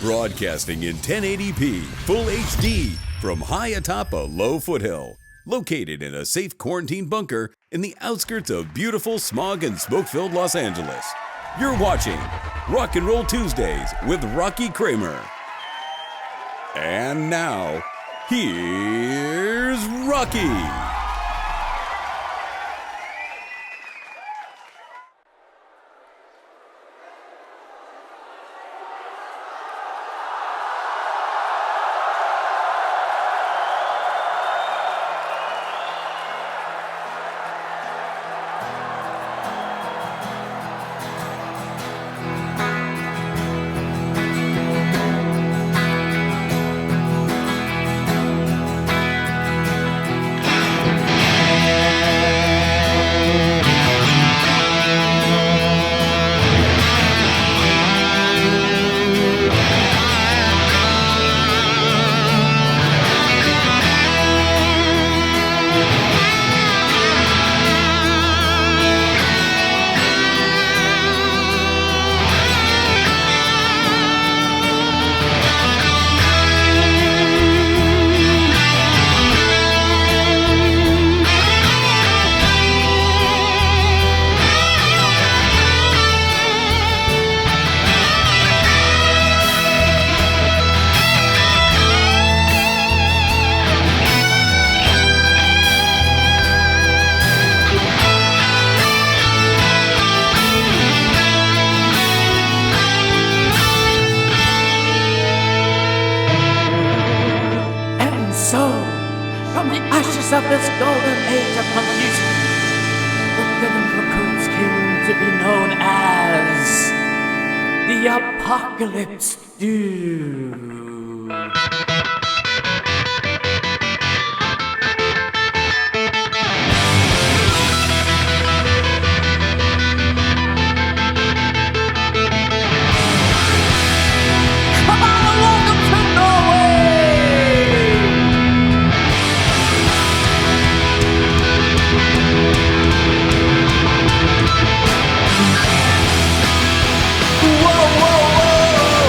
Broadcasting in 1080p, full HD, from high atop a low foothill. Located in a safe quarantine bunker in the outskirts of beautiful smog and smoke-filled Los Angeles. You're watching Rock and Roll Tuesdays with Rocky Kramer. And now, here's Rocky. Of this golden age of punk music, the villain recruits came to be known as the Apocalypse Dude. Come on, welcome to Norway! Whoa, whoa, whoa!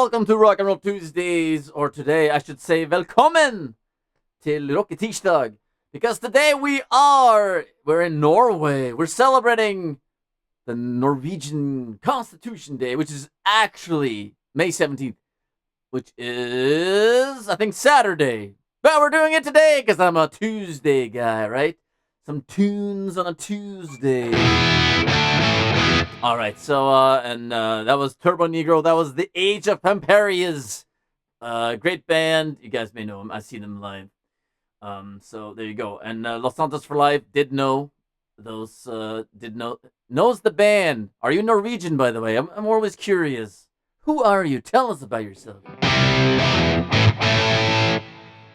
welcome to Rock and Roll Tuesdays, or today I should say velkommen till Rocketirsdag, because today we're in Norway. We're celebrating the Norwegian Constitution Day, which is actually May 17th, which is, I think, Saturday. But we're doing it today because I'm a Tuesday guy, right? Some tunes on a Tuesday. All right, so that was Turbonegro. That was the Age of Empires. Great band. You guys may know them. I've seen them live. So there you go. And Los Santos for Life did know those. Knows the band. Are you Norwegian, by the way? I'm always curious. Who are you? Tell us about yourself.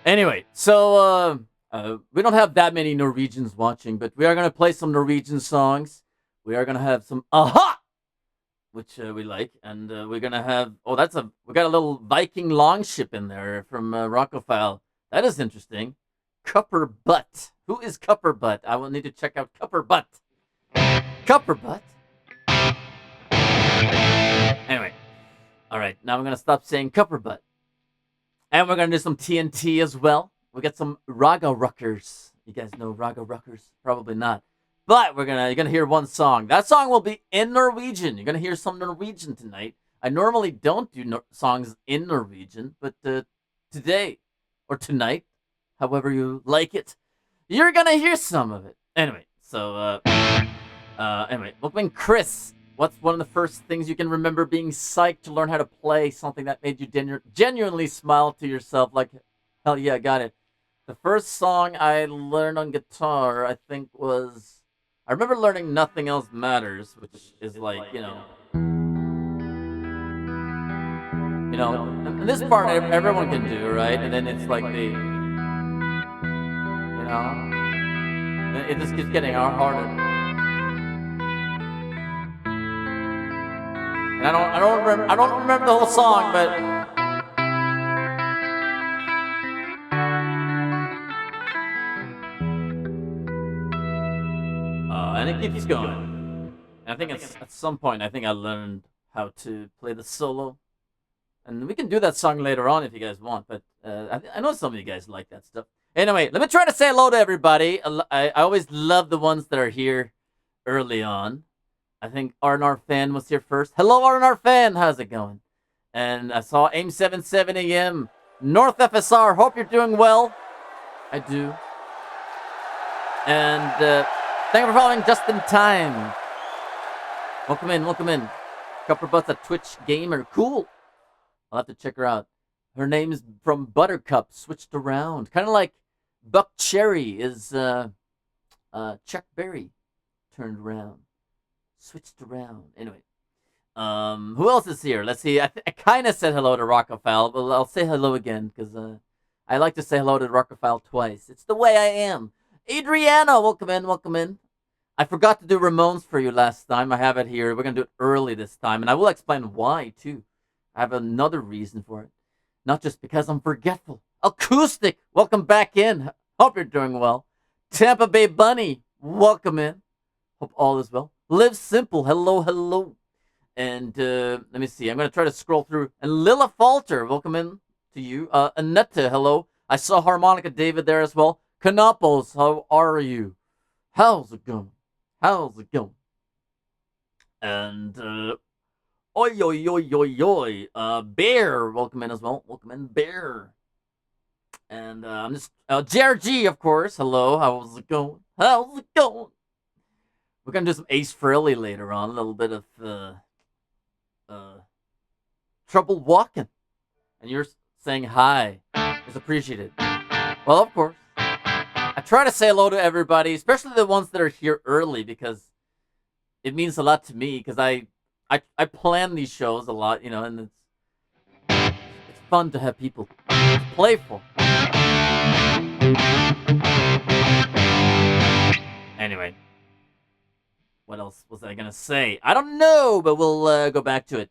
Anyway, so we don't have that many Norwegians watching, but we are gonna play some Norwegian songs. We are gonna have some Aha, which we like, and we're gonna have we got a little Viking longship in there from Rockophile. That is interesting. Cupper Butt. Who is Cupper Butt? I will need to check out Cupper Butt. Cupper Butt. Anyway, all right. Now I'm gonna stop saying Cupper Butt, and we're gonna do some TNT as well. We got some Raga Ruckers. You guys know Raga Ruckers? Probably not. But you're gonna hear one song. That song will be in Norwegian. You're gonna hear some Norwegian tonight. I normally don't do songs in Norwegian, but today or tonight, however you like it, you're gonna hear some of it. Anyway, so welcome Chris. What's one of the first things you can remember being psyched to learn how to play something that made you genuinely smile to yourself? Like, hell yeah, I got it. The first song I learned on guitar, I think, was. I remember learning Nothing Else Matters, which is like, and this part everyone can do, right? And then it's like it just keeps getting harder. And I don't remember the whole song, but and it keeps going. And I think at some point, I learned how to play the solo. And we can do that song later on if you guys want, but I know some of you guys like that stuff. Anyway, let me try to say hello to everybody. I always love the ones that are here early on. I think R&R Fan was here first. Hello, R&R Fan. How's it going? And I saw AIM77 AM. North FSR. Hope you're doing well. I do. And thank you for following just in time. Welcome in. Cupper Butt's a Twitch gamer. Cool. I'll have to check her out. Her name's from Buttercup, switched around. Kind of like Buck Cherry is Chuck Berry turned around. Switched around. Anyway. Who else is here? Let's see. I kind of said hello to Rockophile, but I'll say hello again because I like to say hello to Rockophile twice. It's the way I am. Adriana, welcome in. I forgot to do Ramones for you last time. I have it here. We're going to do it early this time, and I will explain why, too. I have another reason for it. Not just because I'm forgetful. Acoustic, welcome back in. Hope you're doing well. Tampa Bay Bunny, welcome in. Hope all is well. Live Simple, hello. And let me see. I'm going to try to scroll through. And Lila Falter, welcome in to you. Anetta, hello. I saw Harmonica David there as well. Canopos, how are you? How's it going? And Bear, welcome in as well. Welcome in, Bear. And I'm just JRG, of course. Hello, how's it going? We're gonna do some Ace Frehley later on. A little bit of Trouble Walking. And you're saying hi. It's appreciated. Well, of course. I try to say hello to everybody, especially the ones that are here early, because it means a lot to me, because I plan these shows a lot, and it's fun to have people to play for. Anyway, what else was I going to say? I don't know, but we'll go back to it.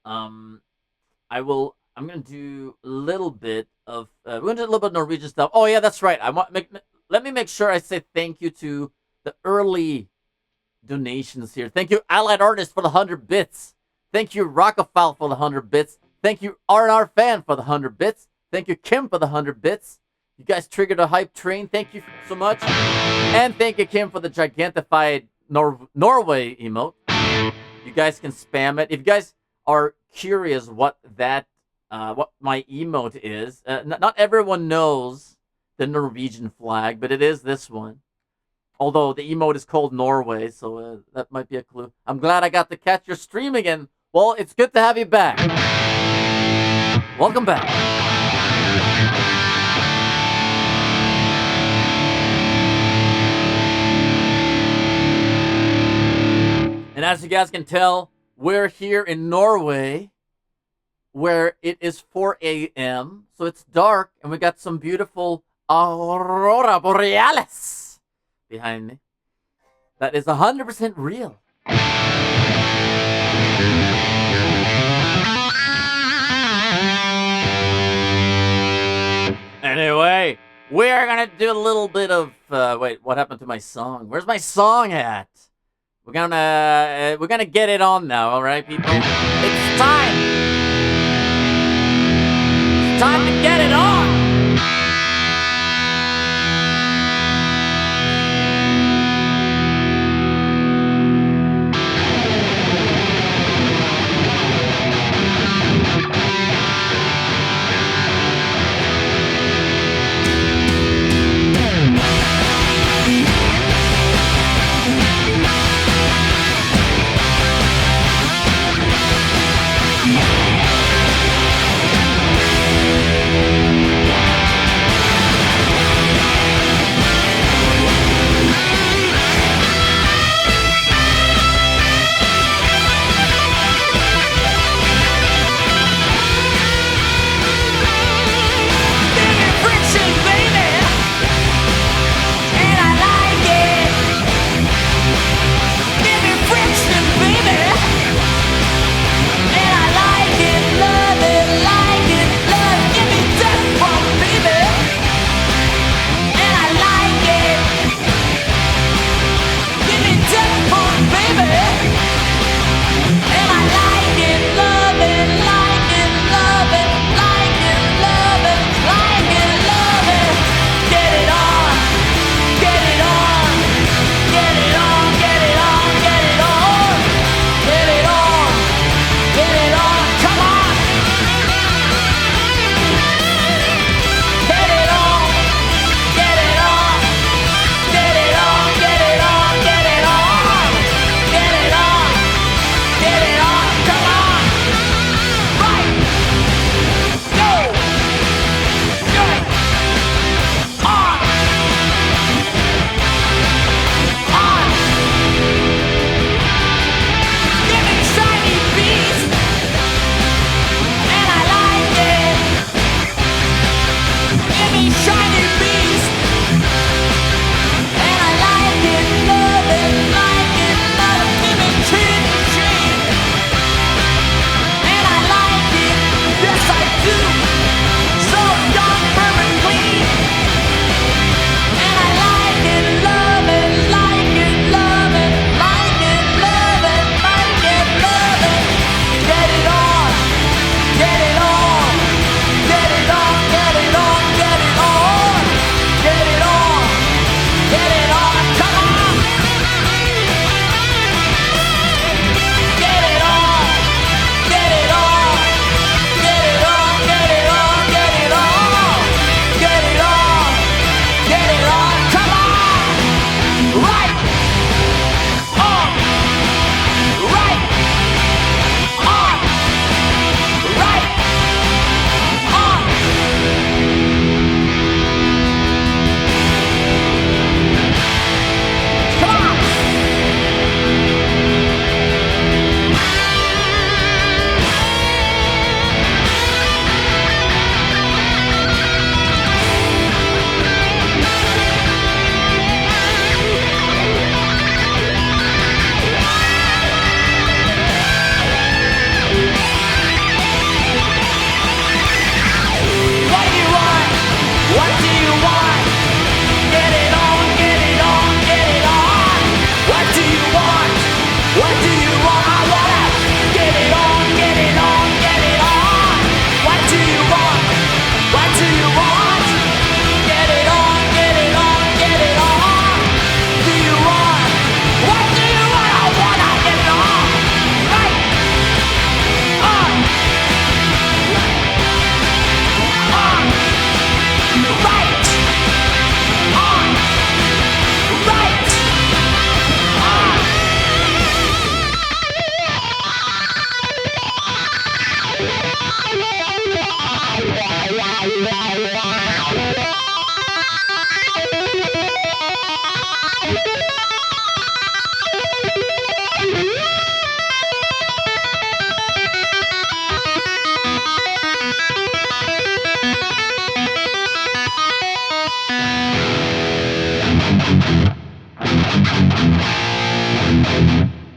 I'm going to do a little bit of Norwegian stuff. Oh yeah, that's right. Let me make sure I say thank you to the early donations here. Thank you, Allied Artists, for the 100 bits. Thank you, Rockophile, for the 100 bits. Thank you, R&R Fan, for the 100 bits. Thank you, Kim, for the 100 bits. You guys triggered a hype train. Thank you so much. And thank you, Kim, for the gigantified Norway emote. You guys can spam it. If you guys are curious what my emote is, not everyone knows the Norwegian flag, but it is this one. Although the emote is called Norway, so that might be a clue. I'm glad I got to catch your stream again. Well, it's good to have you back. Welcome back. And as you guys can tell, we're here in Norway, where it is 4 a.m. So it's dark, and we got some beautiful aurora borealis behind me. That is 100% real. Anyway, we're gonna do a little bit of wait, what happened to my song? Where's my song at? We're gonna get it on now, all right, people? It's time. It's time to get it on.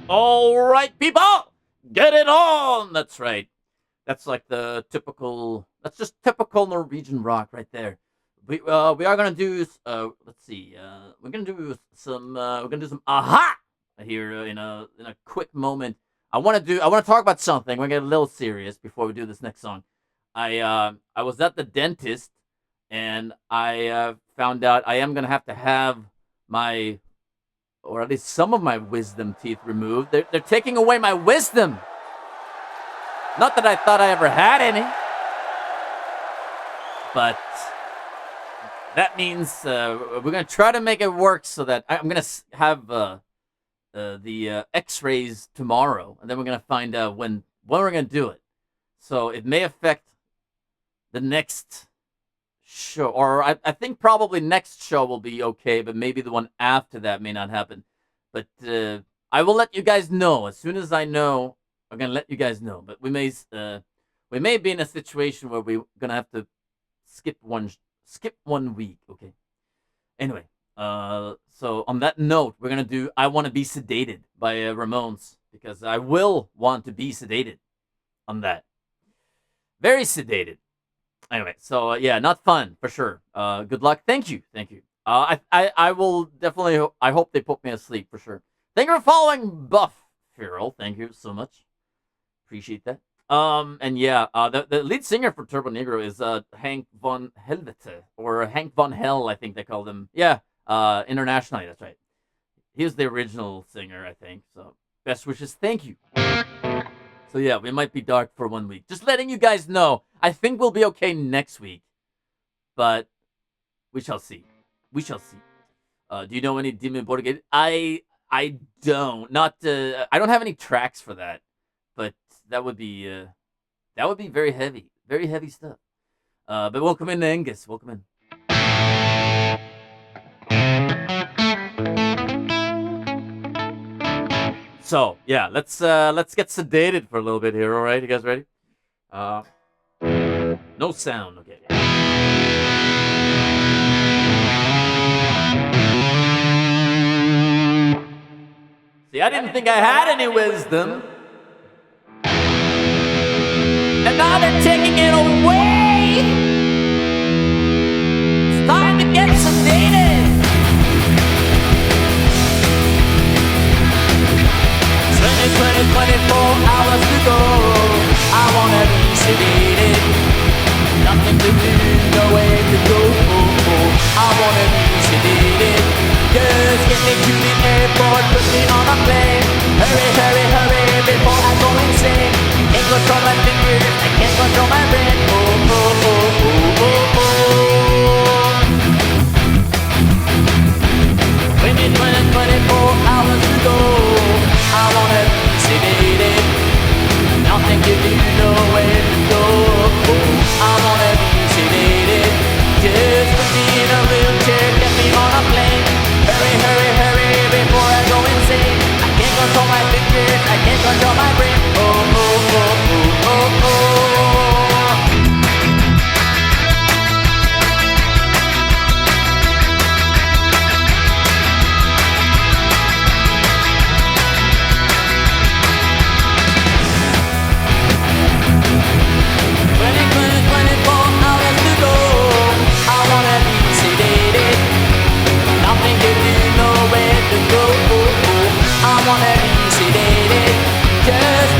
All right, people, get it on. That's right. That's like the typical. That's just typical Norwegian rock right there. We are gonna do. Let's see. We're gonna do some. We're gonna do some aha here in a quick moment. I want to talk about something. We're gonna get a little serious before we do this next song. I was at the dentist and I found out I am gonna have to have my, or at least some of my wisdom teeth removed. They're taking away my wisdom. Not that I thought I ever had any, but that means we're gonna try to make it work so that I'm gonna have the X-rays tomorrow, and then we're gonna find out when we're gonna do it. So it may affect the next show, or I think probably next show will be okay, but maybe the one after that may not happen. But I will let you guys know as soon as I know. I'm gonna let you guys know. But we may be in a situation where we're gonna have to skip one week. Okay. Anyway, so on that note, we're gonna do "I Want to Be Sedated" by Ramones, because I will want to be sedated on that. Very sedated. Anyway, so yeah, not fun for sure. Good luck. Thank you. I will definitely. I hope they put me asleep for sure. Thank you for following Buff Feral. Thank you so much. Appreciate that. And yeah, the lead singer for Turbonegro is Hank von Helvete, or Hank von Hell, I think they called him. Yeah, internationally, that's right. He was the original singer, I think. So best wishes. Thank you. So yeah, we might be dark for 1 week. Just letting you guys know. I think we'll be okay next week, but we shall see. We shall see. Do you know any Demon Borgate? I don't. Not. I don't have any tracks for that, but that would be very heavy stuff. But welcome in, Angus. Welcome in. So yeah, let's get sedated for a little bit here. All right, you guys ready? No sound. Okay. See, I didn't think I had any wisdom, and now they're taking it away. It's time to get sedated. 24 hours to go. I wanna be sedated. Nothing to do, nowhere to go. I wanna be sedated. Just get me to the airport, put me on a plane. Hurry, hurry, hurry, before I go insane. Can't control my fingers, I can't control my brain. Oh, oh, oh, oh, oh, oh. 24 hours to go. I wanna be sedated. Nothing to do, nowhere to go. I wanna be sedated. Just put me in a wheelchair, get me on a plane. Hurry, hurry, hurry, before I go insane. I can't control my fingers, I can't control my brain. Oh, oh, oh, oh, oh, oh. 24 hours to go. I wanna be sedated. Nothing to do, nowhere to go. I wanna be sedated. Just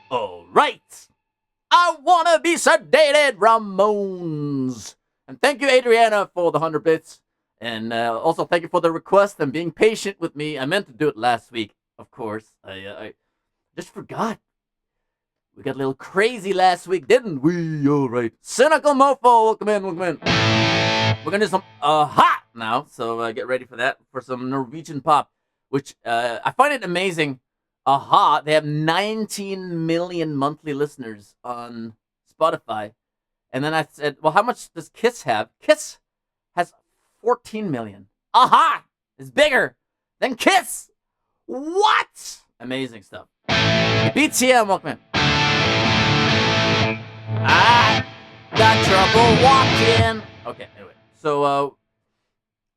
Alright. I wanna be sedated, Ramones. And thank you, Adriana, for the 100 bits. And also thank you for the request and being patient with me. I meant to do it last week, of course. I just forgot. We got a little crazy last week, didn't we? Alright. Cynical Mofo, welcome in. We're gonna do some hot now, so get ready for that, for some Norwegian pop, which I find it amazing. Aha, they have 19 million monthly listeners on Spotify. And then I said, well, how much does Kiss have? Kiss has 14 million. Aha is bigger than Kiss. What? Amazing stuff. BTM, welcome in. I got trouble walking. Okay, anyway. So,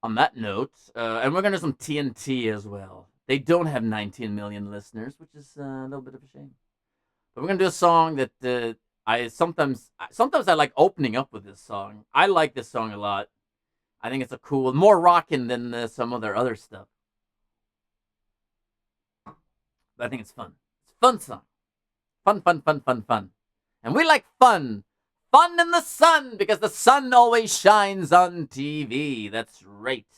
on that note, and we're going to do some TNT as well. They don't have 19 million listeners, which is a little bit of a shame. But we're going to do a song that I sometimes I like opening up with this song. I like this song a lot. I think it's a cool, more rockin' than some of their other stuff. But I think it's fun. It's a fun song. Fun. And we like fun. Fun in the sun, because the sun always shines on TV. That's right.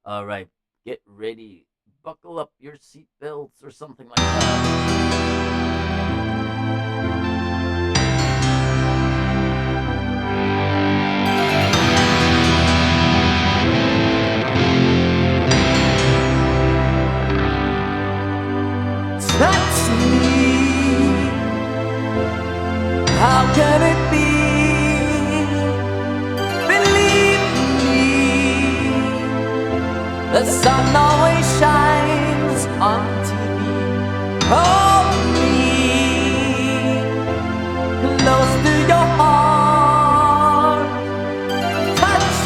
All right. Get ready. Buckle up your seatbelts or something like that. Touch me. How can it be? Believe me. The sun always shines on TV. Hold me close to your heart. Touch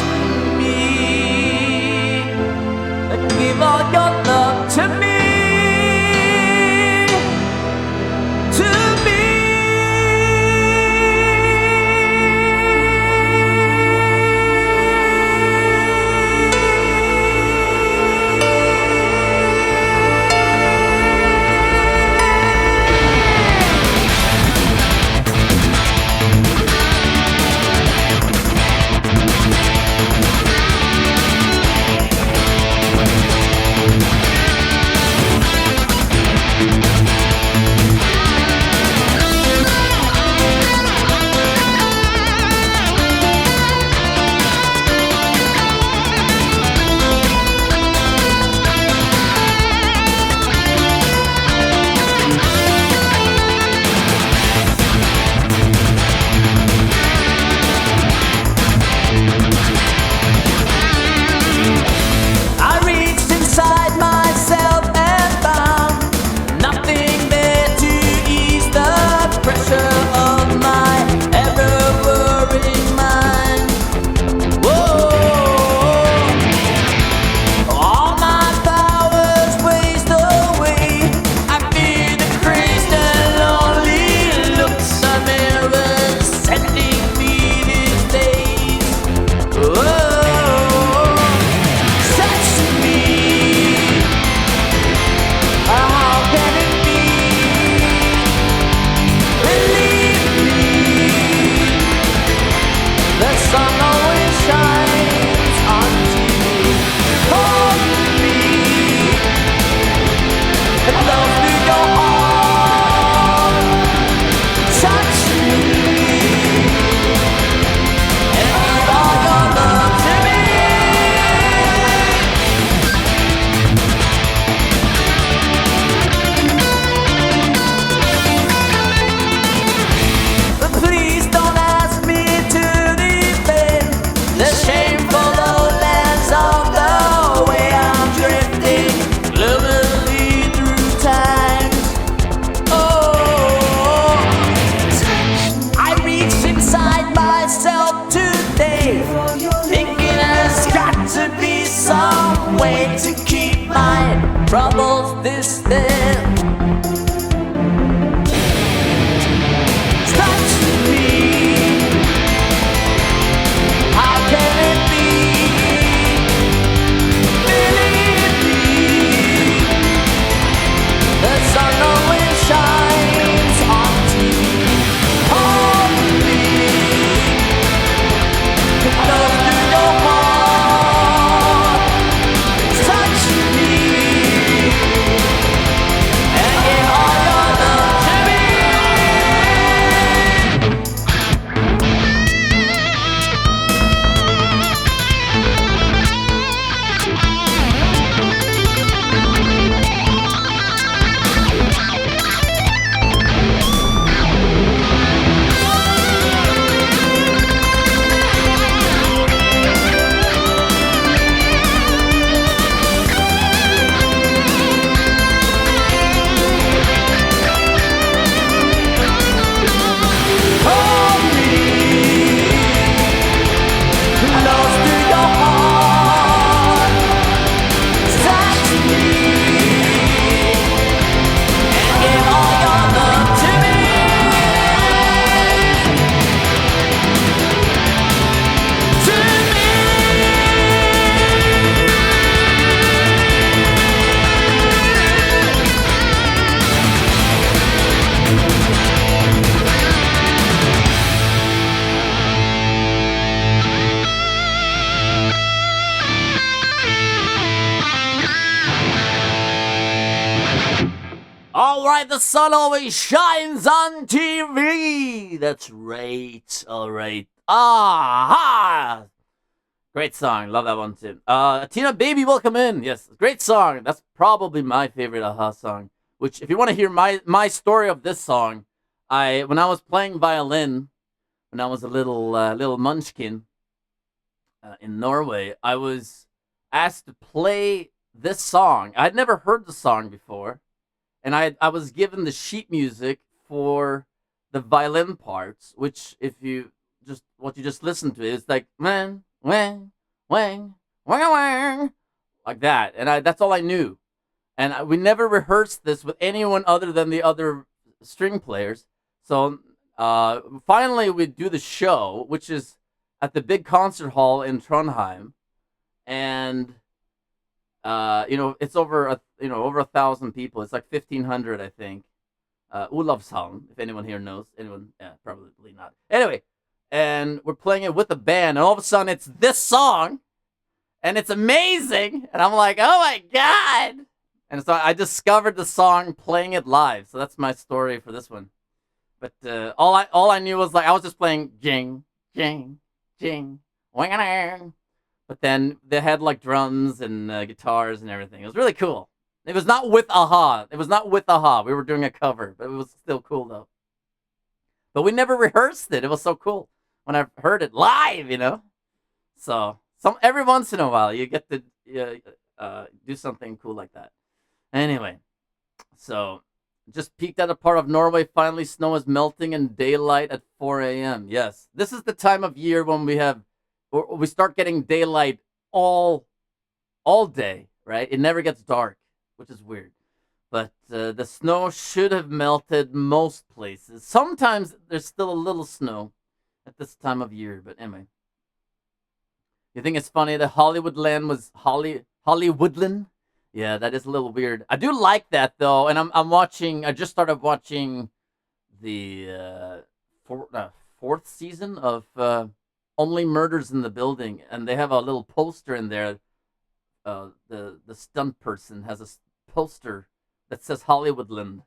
me and give all your love to me. Troubles this then. Touch me. How can it be? Believe me. The sun always shines on the sun always shines on TV. That's right. All right. Aha! Great song. Love that one too. Tina Baby, welcome in. Yes, great song. That's probably my favorite Aha song. Which, if you want to hear my story of this song, when I was playing violin, when I was a little munchkin in Norway, I was asked to play this song. I'd never heard the song before, and I was given the sheet music for the violin parts, which if you just listen to it's like wang wang wang wang wang like that, and that's all I knew, and we never rehearsed this with anyone other than the other string players. So finally we do the show, which is at the big concert hall in Trondheim, and it's over over 1,000 people. It's like 1,500, I think. Olavshallen, if anyone here knows. Anyone? Yeah, probably not. Anyway, and we're playing it with a band, and all of a sudden it's this song, and it's amazing, and I'm like, oh my god! And so I discovered the song playing it live. So that's my story for this one. But all I knew was like I was just playing jing jing jing wang. But then they had like drums and guitars and everything. It was really cool. It was not with Aha. We were doing a cover, but it was still cool though. But we never rehearsed it. It was so cool when I heard it live, So every once in a while you get to do something cool like that. Anyway, so just peeked at a part of Norway. Finally, snow is melting and daylight at 4 a.m. Yes, this is the time of year when we start getting daylight all day, right? It never gets dark, which is weird. But the snow should have melted most places. Sometimes there's still a little snow at this time of year, but anyway. You think it's funny that Hollywoodland was Hollywoodland? Yeah, that is a little weird. I do like that though, and I'm watching. I just started watching the fourth season of Only Murders in the Building, and they have a little poster in there. The stunt person has a poster that says Hollywoodland,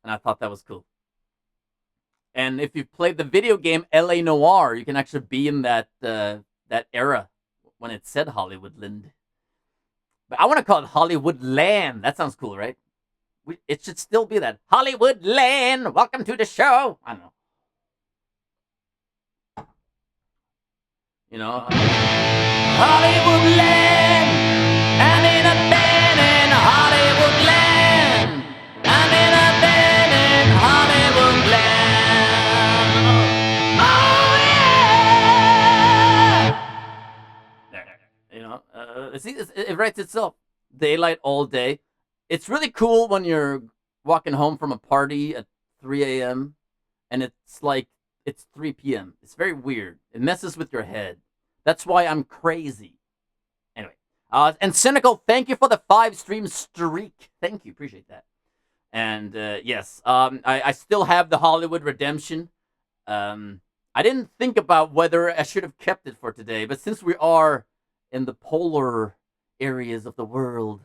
and I thought that was cool. And if you've played the video game L.A. Noire, you can actually be in that era when it said Hollywoodland. But I want to call it Hollywoodland. That sounds cool, right? It should still be that. Hollywoodland, welcome to the show. I don't know. Hollywoodland, I'm in a band in Hollywoodland. I'm in a band in Hollywoodland. Oh yeah. See, it writes itself. Daylight all day. It's really cool when you're walking home from a party at 3 a.m. and it's like it's 3 p.m. It's very weird. It messes with your head. That's why I'm crazy. Anyway, and Cynical, thank you for the 5-stream streak. Thank you, appreciate that. And yes, I still have the Hollywood Redemption. I didn't think about whether I should have kept it for today, but since we are in the polar areas of the world,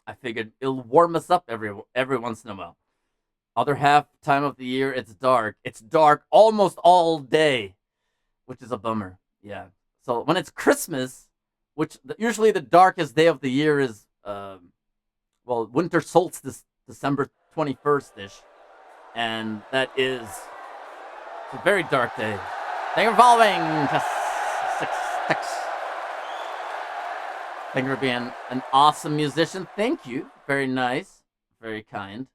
I figured it'll warm us up every once in a while. Other half time of the year, it's dark. It's dark almost all day, which is a bummer. Yeah. So when it's Christmas, which usually the darkest day of the year is, winter solstice, December 21st-ish. And that is a very dark day. Thank you for following. Thank you for being an awesome musician. Thank you. Very nice. Very kind.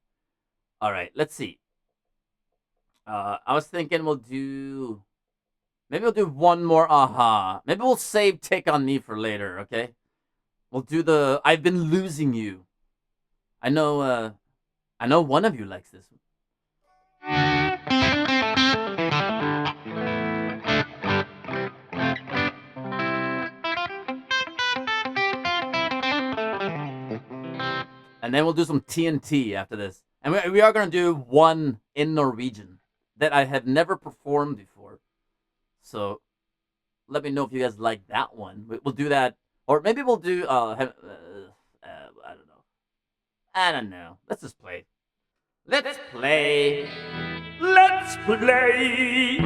All right, let's see. I was thinking maybe we'll do one more Aha. Maybe we'll save Take On Me for later, okay? We'll do the I've Been Losing You. I know one of you likes this one. And then we'll do some TNT after this. And we are going to do one in Norwegian that I have never performed before. So let me know if you guys like that one. We'll do that. Or maybe we'll do, I don't know. Let's just play. Let's play. Let's play.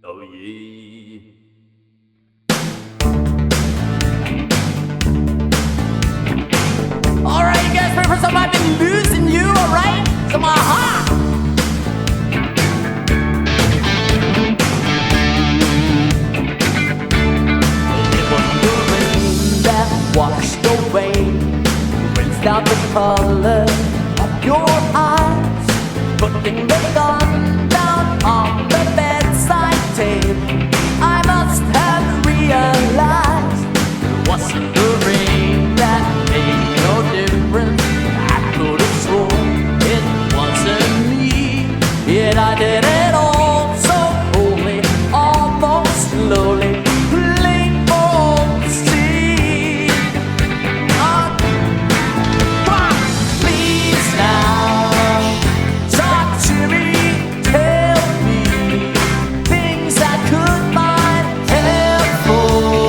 Oh yeah. Alright, you guys ready for some I've been losing you, alright? Some aha! It was the rain that washed away, rinsed out the color of your eyes, putting the gun down on the bedside table. I must have realized it wasn't the rain that made no difference. I could have sworn it wasn't me, yet I did it all so wholly, almost slowly, plain for to see. Please now, talk to me, tell me things I could find helpful.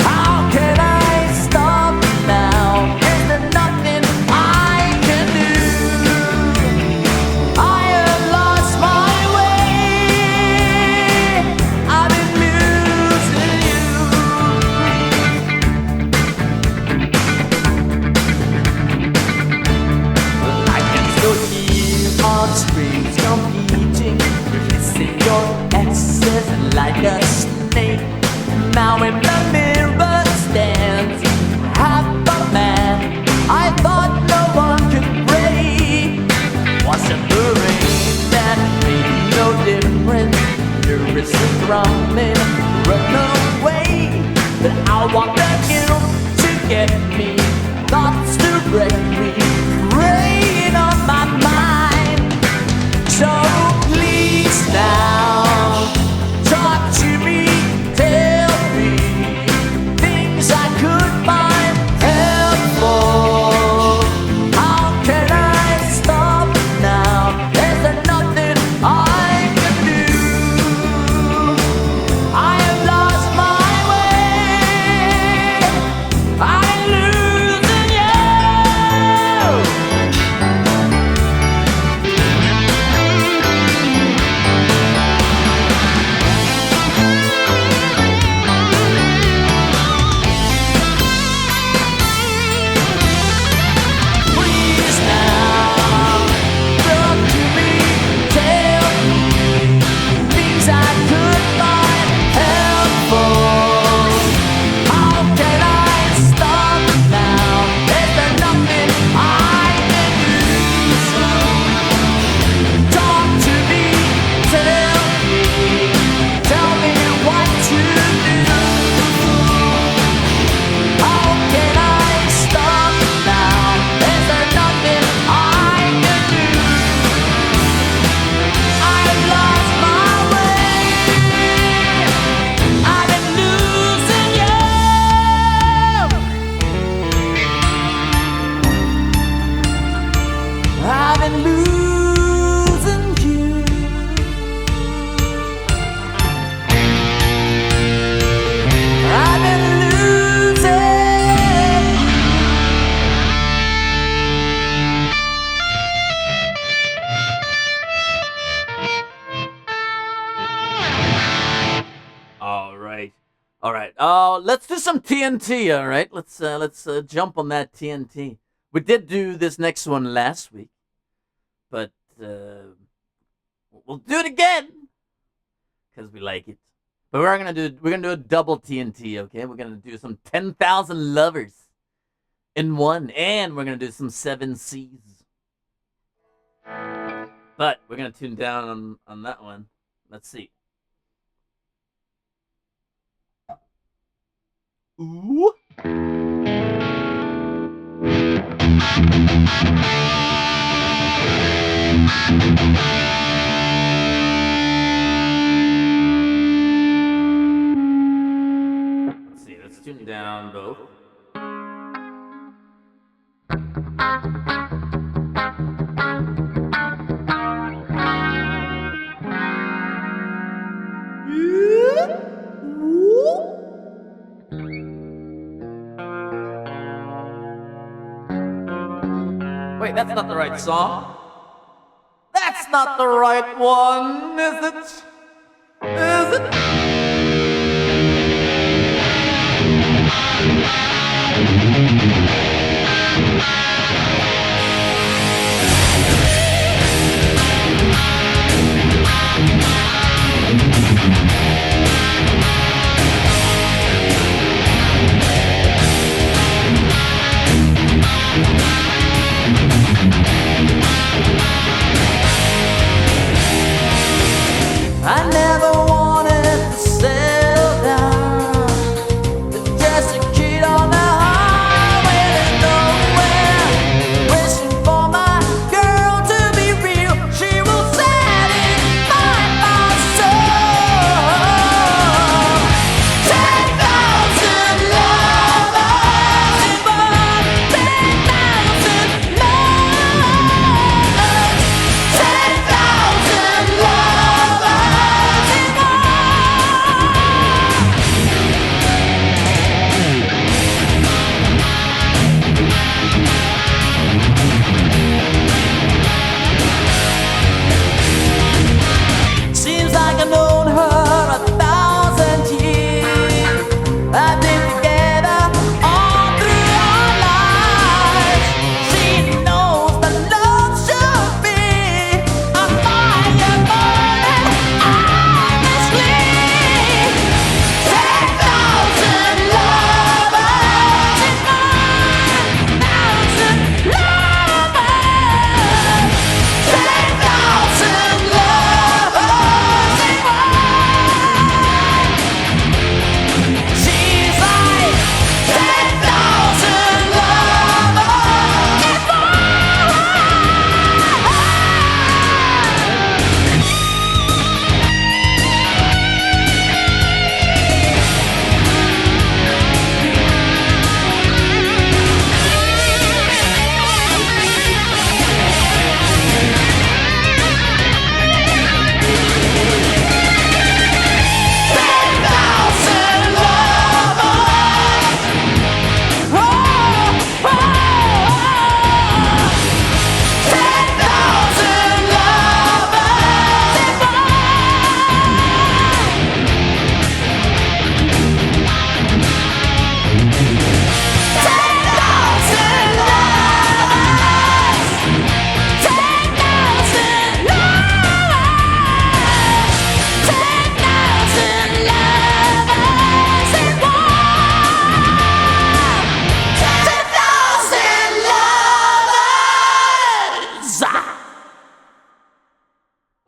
How can I stop now? Is there nothing I can do? I have lost my way. I've been losing you. I can still hear our screams competing, releasing your excess like a snake. Now in the mirror stands half a man I thought no one could break. Wasn't the rain that made no difference? There is a drumming, run away. But I want the guilt to get me, thoughts to break me, preying on my mind. So please now, talk to me, tell me things I could find helpful. How can I stop now? Is there nothing I can do? I have lost my way. I'm losing Please now, talk to me, tell me things I could find helpful. How can I stop now? Is there nothing I can do? Talk to me, tell me what to do. How can I stop now? Is there nothing I can do? I've lost my way. I've been losing you. I've been losing you. I've been losing. All right. Let's do some TNT. All right. Let's jump on that TNT. We did do this next one last week, but we'll do it again because we like it. But we're gonna do a double TNT. Okay. We're gonna do some 10,000 lovers in one, and we're gonna do some 7 C's. But we're gonna tune down on that one. Let's see. Ooh. Let's see, let's tune down both. Wait, that's not the right song. That's not the right one, is it? Is it? I never wanted to settle down, but just a kid on the highway to nowhere, wishing for my girl to be real. She will satisfy my soul. 10,000 lovers in one, 10,000 lovers, 10,000 lovers. Seems like I've known her 1,000 years. I've been together all through our lives. She knows that love should be a fire burning honestly. 10,000 lovers in 1,000 lovers. 10,000 lovers in one. She's like 10,000 lovers in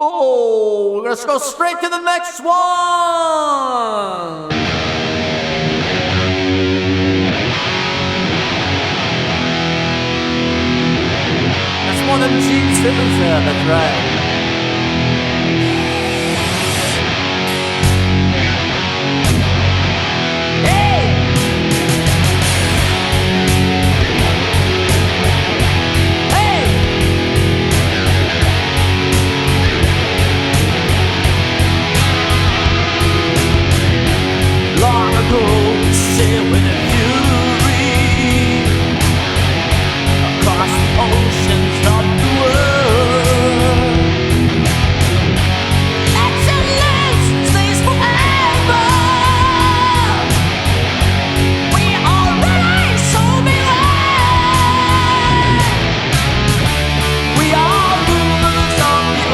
oh, let's go straight to the next one. That's one of them Gene Simmons there, that's right. Long ago, sailed with a fury across the oceans of the world. Excellence stays forever. We are ready, so beware. We are rulers of the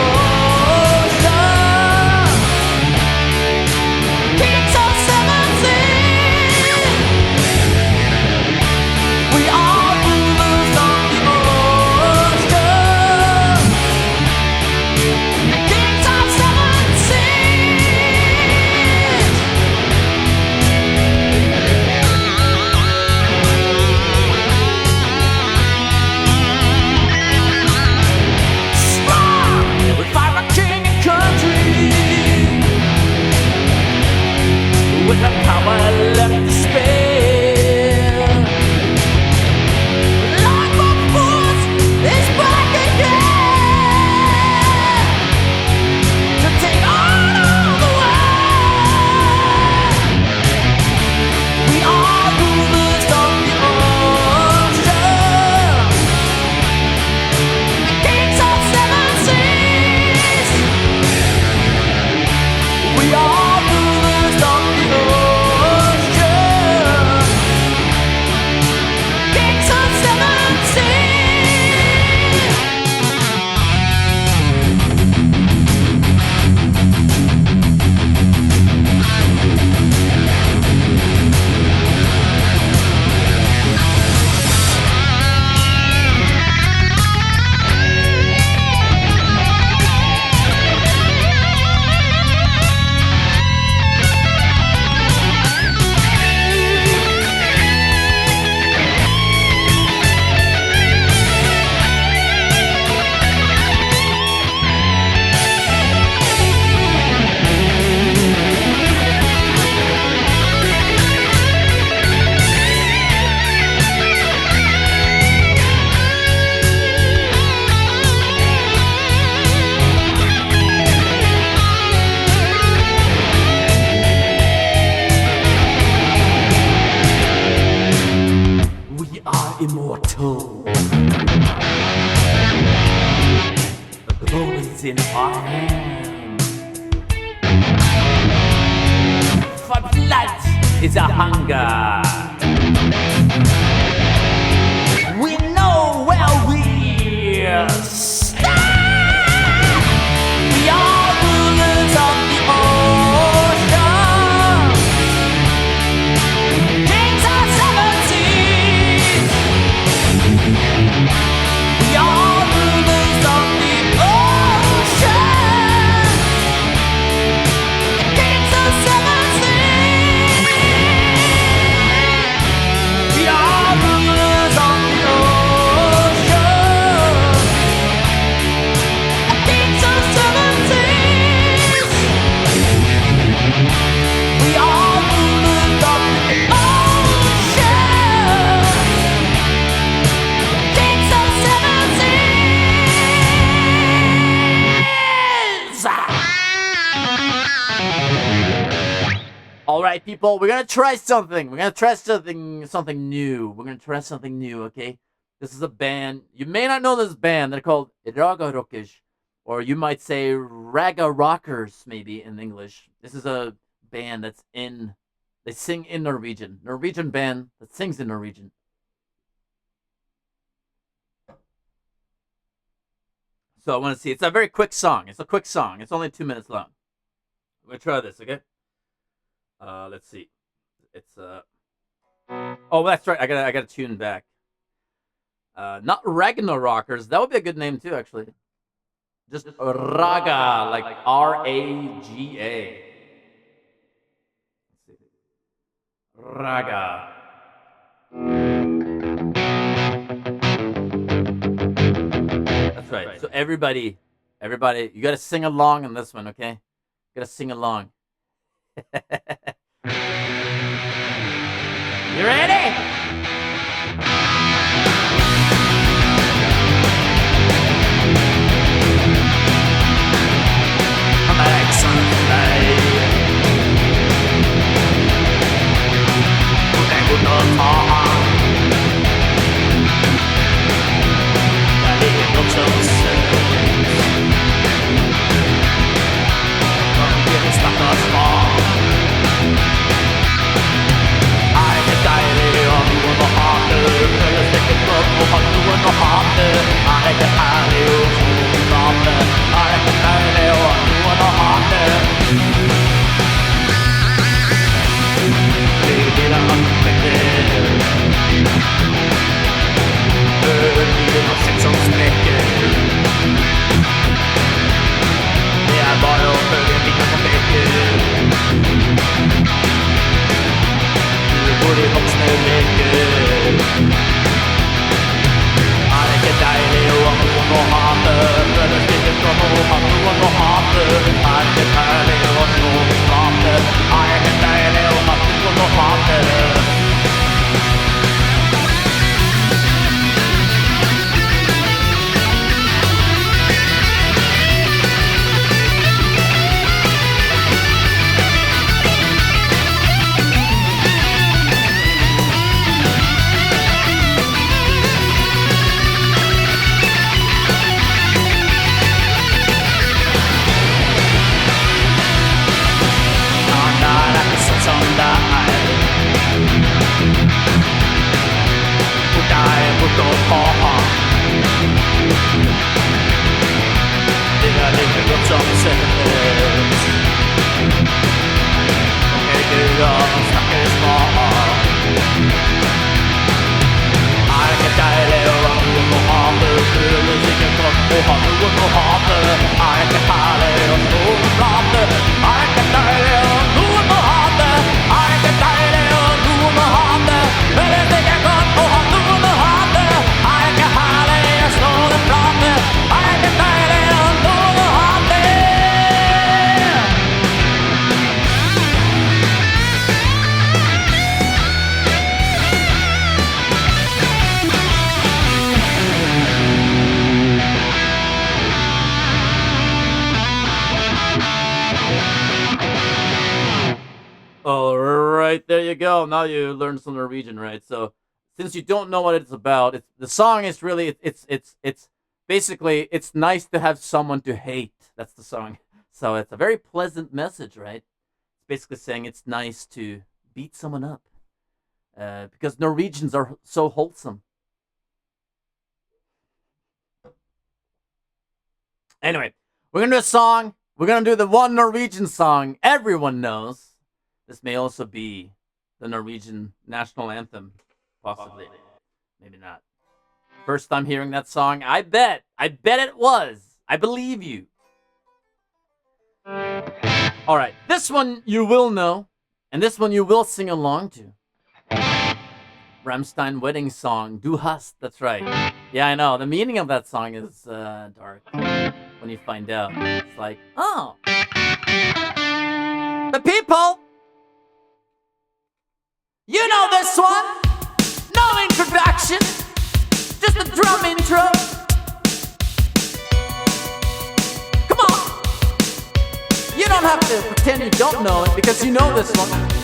ocean, kings of seven seas. We are rulers of the ocean. is in our hands. For blood is a hunger. We know where we stand. We are rulers of the ocean, kings of seven seas. We are rulers of the ocean, kings of seven seas. We are rulers of the ocean, kings of seven seas. We are rulers of the ocean, kings of seven seas. All right, people, we're gonna try something. We're gonna try something new. We're gonna try something new, okay? This is a band. You may not know this band. They're called Raga Rockers, or you might say Raga Rockers, maybe in English. This is a band they sing in Norwegian. Norwegian band that sings in Norwegian. So I want to see. It's a very quick song. It's a quick song. It's only 2 minutes long. I'm gonna try this, okay? Let's see. It's oh, that's right. I gotta tune back. Not Ragnar Rockers. That would be a good name too, actually. Just Raga, like Raga. Raga. That's right. So everybody, you gotta sing along on this one, okay? You gotta sing along. You ready? I'm like Sunday. They would not talk. That it looks so serious. Don't get it stuck us wrong. right, there you go. Now you learned some Norwegian, right? So since you don't know what it's about, the song is really it's Basically, it's nice to have someone to hate. That's the song. So it's a very pleasant message, right? It's basically saying it's nice to beat someone up. Because Norwegians are so wholesome. Anyway, we're going to do a song. We're going to do the one Norwegian song everyone knows. This may also be the Norwegian national anthem. Possibly. Maybe not. First time hearing that song, I bet it was. I believe you. Alright, this one you will know, and this one you will sing along to. Rammstein wedding song, Du hast, that's right. Yeah, I know, the meaning of that song is dark when you find out. It's like, oh. The people! You know this one! No introduction! Just a drum intro. Come on. You don't have to pretend you don't know it because you know this one. Come on.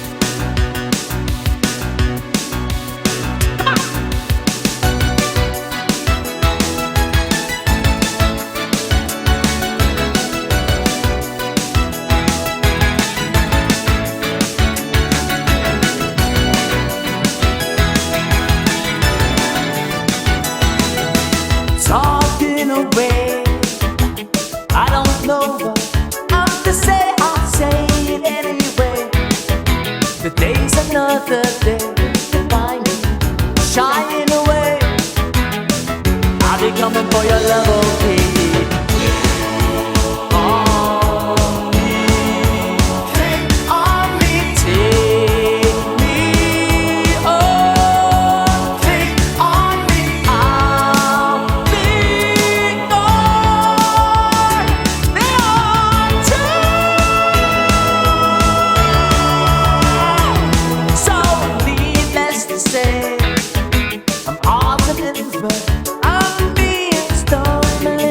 Talking away, I don't know what I'm to say, I'll say it anyway. Today's another day to find you shining away. I'll be coming for your love, okay? But I'm being stormy.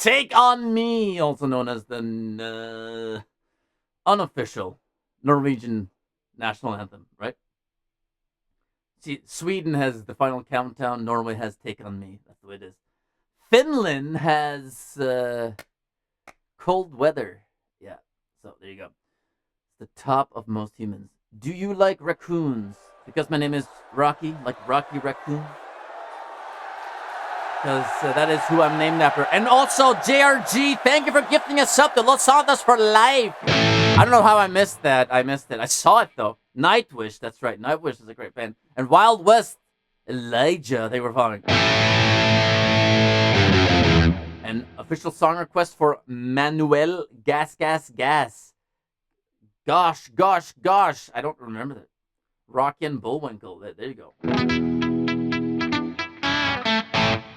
Take on Me, also known as the unofficial Norwegian national anthem, right? See, Sweden has the final countdown. Norway has Take on Me. That's the way it is. Finland has cold weather. Yeah, so there you go. The top of most humans. Do you like raccoons? Because my name is Rocky, like Rocky Raccoon. Because that is who I'm named after. And also, JRG, thank you for gifting us up to Los Santos for life. I don't know how I missed that. I missed it. I saw it, though. Nightwish, that's right. Nightwish is a great band. And Wild West, Elijah, they were following. An official song request for Manuel Gas Gas Gas. Gosh. I don't remember that. Rocky and Bullwinkle. There you go.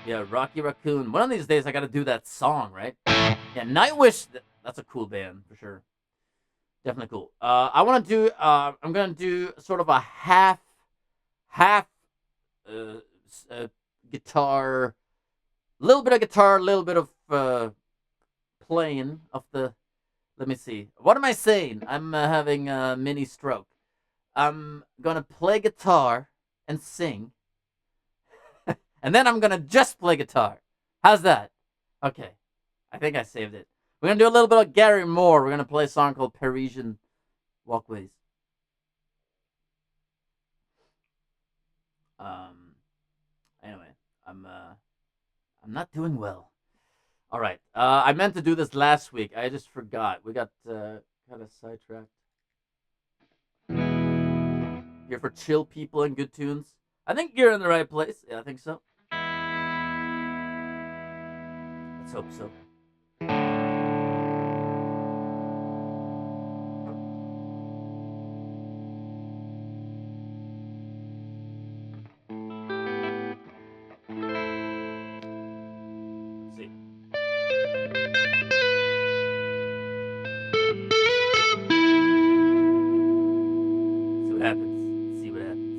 Yeah, Rocky Raccoon. One of these days I gotta do that song, right? Yeah, Nightwish. That's a cool band for sure. Definitely cool. I want to do. I'm gonna do sort of a half guitar, little bit of guitar, little bit of playing of the. Let me see. What am I saying? I'm having a mini stroke. I'm gonna play guitar and sing. And then I'm going to just play guitar. How's that? Okay. I think I saved it. We're going to do a little bit of Gary Moore. We're going to play a song called Parisian Walkways. Anyway, I'm not doing well. All right. I meant to do this last week. I just forgot. We got kind of sidetracked. Here for chill people and good tunes. I think you're in the right place. Yeah, I think so. Let's hope so. Let's see. See what happens. See what happens.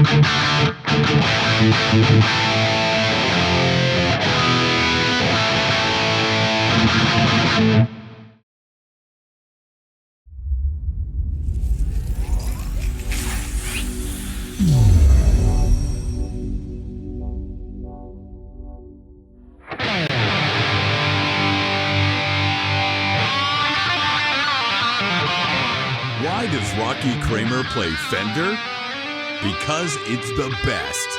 Why does Rocky Kramer play Fender? Because it's the best.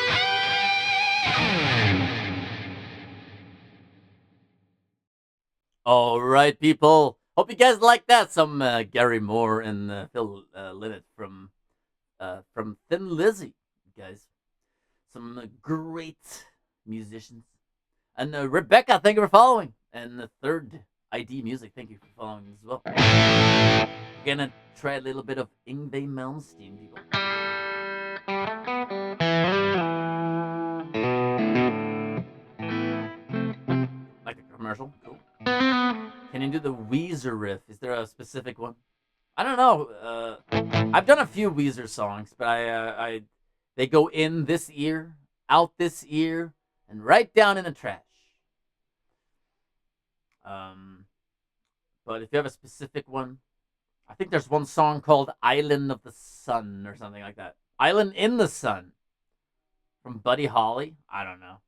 All right, people. Hope you guys like that. Some Gary Moore and Phil Lynott from Thin Lizzy, guys. Some great musicians. And Rebecca, thank you for following. And the third ID Music, thank you for following as well. We're gonna try a little bit of Yngwie Malmsteen, people. Like the commercial? Cool. Can you do the Weezer riff? Is there a specific one? I don't know. I've done a few Weezer songs, but they go in this ear, out this ear, and right down in the trash. But if you have a specific one, I think there's one song called Island of the Sun or something like that. Island in the Sun from Buddy Holly. I don't know.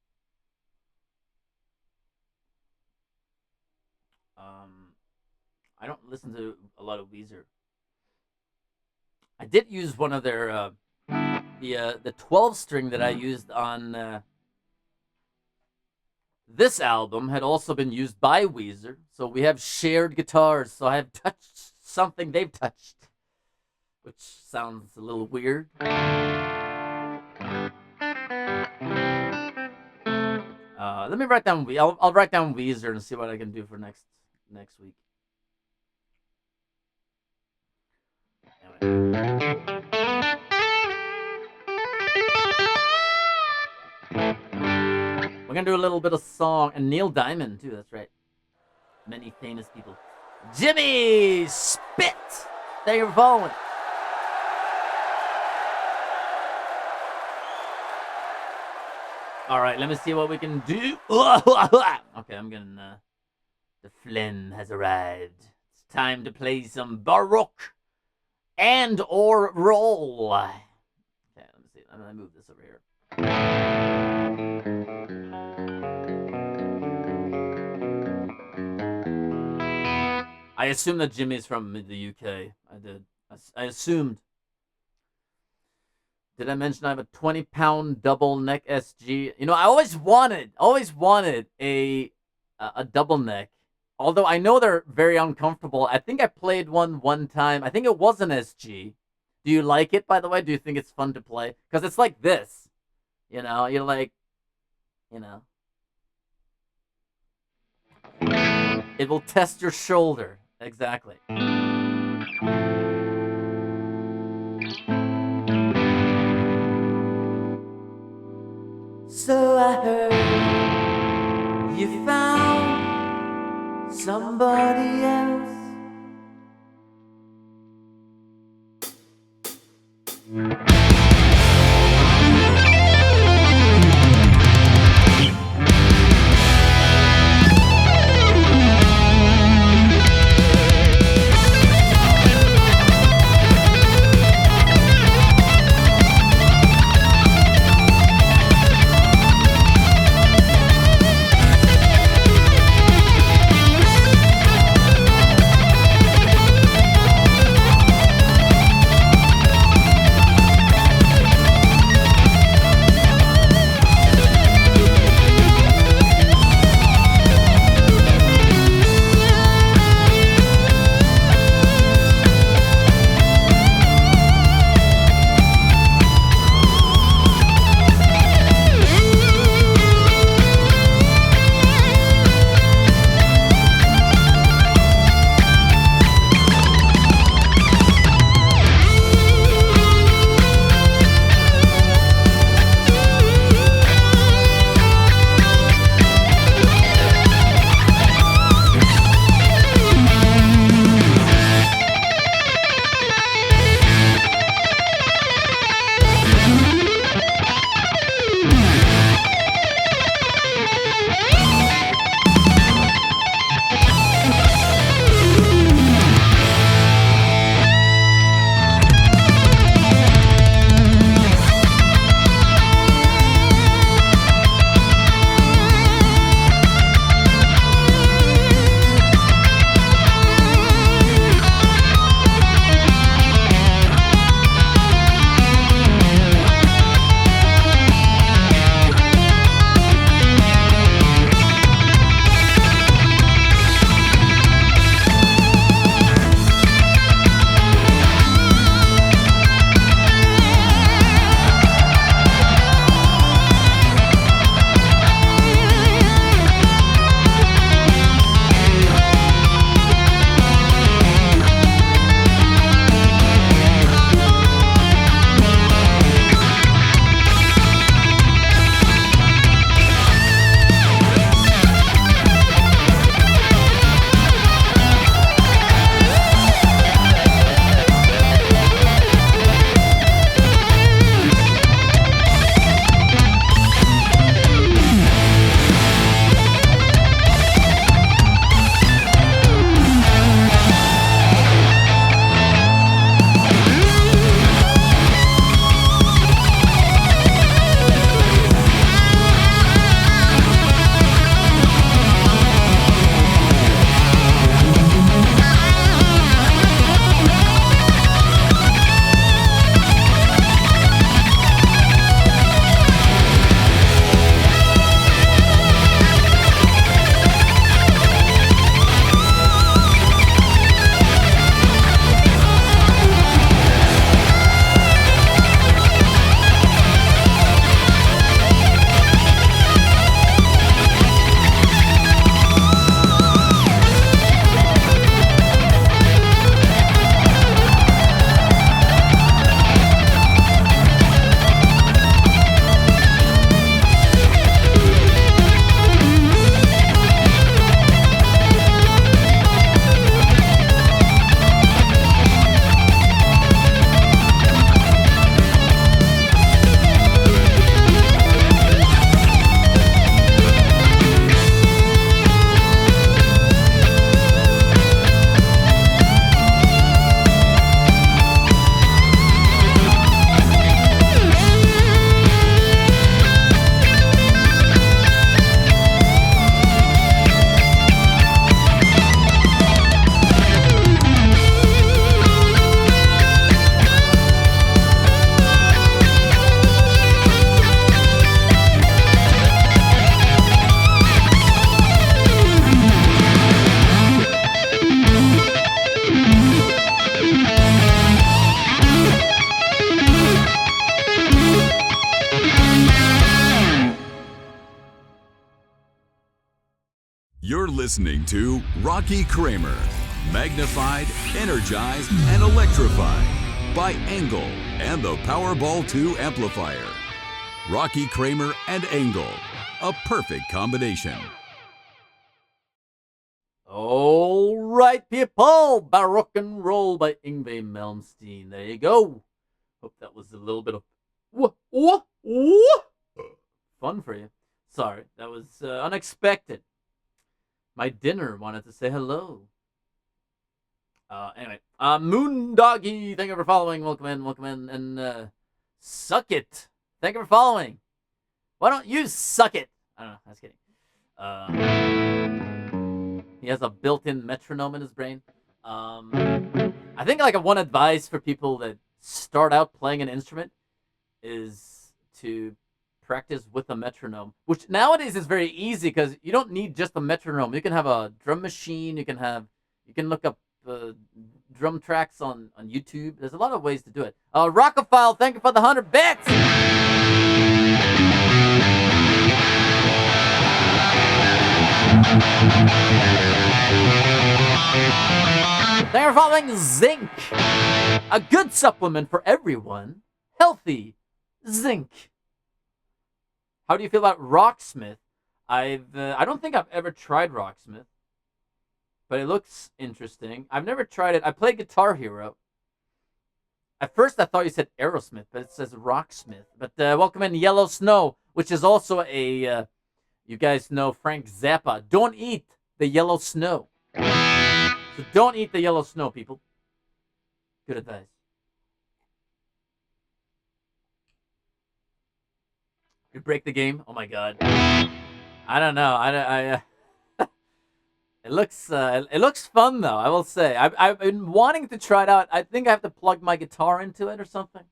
I don't listen to a lot of Weezer. I did use one of their the 12 string that I used on this album had also been used by Weezer, so we have shared guitars. So I have touched something they've touched, which sounds a little weird. Let me write down. I'll write down Weezer and see what I can do for next week. We're gonna do a little bit of song, and Neil Diamond too. That's right. Many famous people. Jimmy Spit. Thank you for following. All right, let me see what we can do. Okay, I'm gonna. The phlegm has arrived. It's time to play some Baroque and or roll. Okay, let me see. I'm gonna move this over here. I assumed that Jimmy's from the UK. I did. I assumed. Did I mention I have a 20-pound double neck SG? You know, I always wanted a double neck. Although I know they're very uncomfortable. I think I played one time. I think it was an SG. Do you like it, by the way? Do you think it's fun to play? Because it's like this. You know, you're like, you know. It will test your shoulder. Exactly. So I heard you found somebody else. listening to Rocky Kramer, magnified, energized, and electrified by Engel and the Powerball 2 amplifier. Rocky Kramer and Engel, a perfect combination. All right, people, Baroque and Roll by Yngwie Malmsteen. There you go. Hope that was a little bit of fun for you. Sorry, that was unexpected. My dinner wanted to say hello. Anyway, Moondoggy, thank you for following. Welcome in. And Suck It, thank you for following. Why don't you suck it? I don't know, I was kidding. He has a built-in metronome in his brain. I think like one advice for people that start out playing an instrument is to practice with a metronome, which nowadays is very easy because you don't need just a metronome. You can have a drum machine. You can look up drum tracks on YouTube. There's a lot of ways to do it. Rockophile, thank you for the 100 bits. Thank you for following Zinc, a good supplement for everyone. Healthy zinc. How do you feel about Rocksmith? I don't think I've ever tried Rocksmith, but it looks interesting. I've never tried it. I played Guitar Hero. At first, I thought you said Aerosmith, but it says Rocksmith. But welcome in Yellow Snow, which is also a, you guys know Frank Zappa. Don't eat the yellow snow. So don't eat the yellow snow, people. Good advice. You break the game? Oh my god. I don't know. It looks fun though, I will say. I've been wanting to try it out. I think I have to plug my guitar into it or something.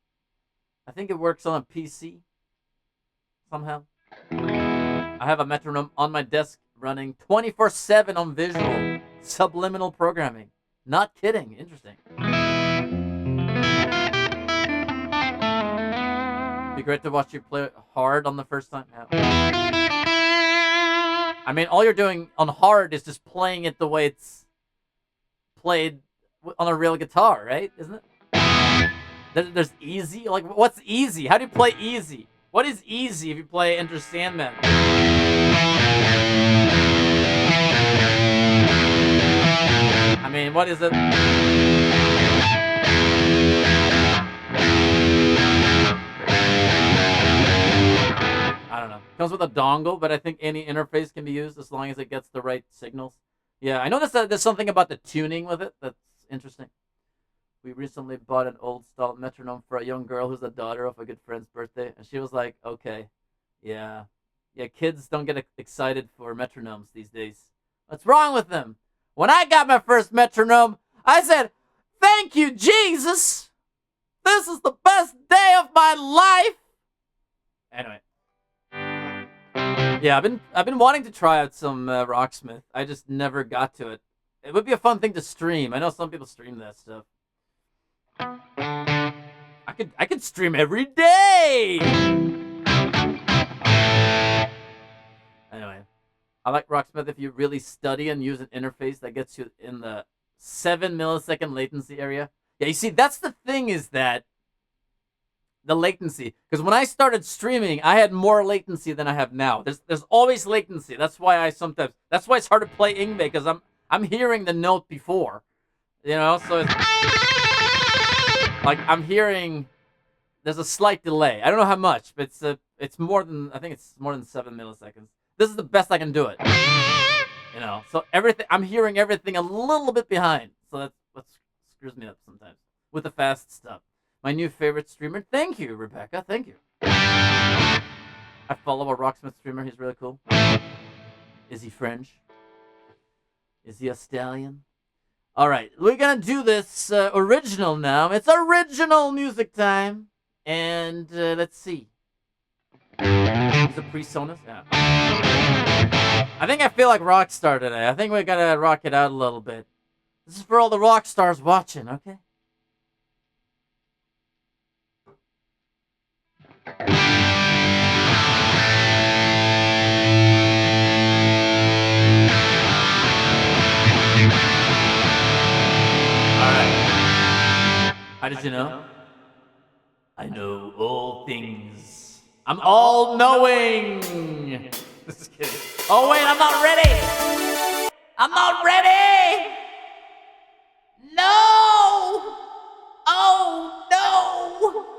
I think it works on a PC somehow. I have a metronome on my desk running 24/7 on visual subliminal programming. Not kidding. Interesting. Be great to watch you play hard on the first time. Yeah. I mean, all you're doing on hard is just playing it the way it's played on a real guitar, right? Isn't it? There's easy? Like, what's easy? How do you play easy? What is easy if you play Enter Sandman? I mean, what is it? I don't know. Comes with a dongle, but I think any interface can be used as long as it gets the right signals. Yeah, I noticed that there's something about the tuning with it that's interesting. We recently bought an old style metronome for a young girl who's the daughter of a good friend's birthday, and she was like, okay, yeah, kids don't get excited for metronomes these days. What's wrong with them? When I got my first metronome, I said, thank you, Jesus. This is the best day of my life. Anyway. Yeah, I've been wanting to try out some Rocksmith. I just never got to it. It would be a fun thing to stream. I know some people stream that stuff. I could stream every day. Anyway, I like Rocksmith if you really study and use an interface that gets you in the 7 millisecond latency area. Yeah, you see, that's the thing, is that the latency. Because when I started streaming, I had more latency than I have now. There's always latency. That's why that's why it's hard to play Yngwie, because I'm hearing the note before, you know. So it's like I'm hearing. There's a slight delay. I don't know how much, but it's more than, I think it's more than 7 milliseconds. This is the best I can do it. You know, so I'm hearing everything a little bit behind. So that's what screws me up sometimes with the fast stuff. My new favorite streamer. Thank you, Rebecca. Thank you. I follow a Rocksmith streamer. He's really cool. Is he French? Is he a stallion? All right, we're gonna do this original now. It's original music time. And let's see. Is it PreSonus? Yeah. I think I feel like Rockstar today. I think we gotta rock it out a little bit. This is for all the rock stars watching, okay? did you know? I know all things. I'm all-knowing. Just kidding. Oh, wait, I'm not ready. I'm not ready. No. Oh, no.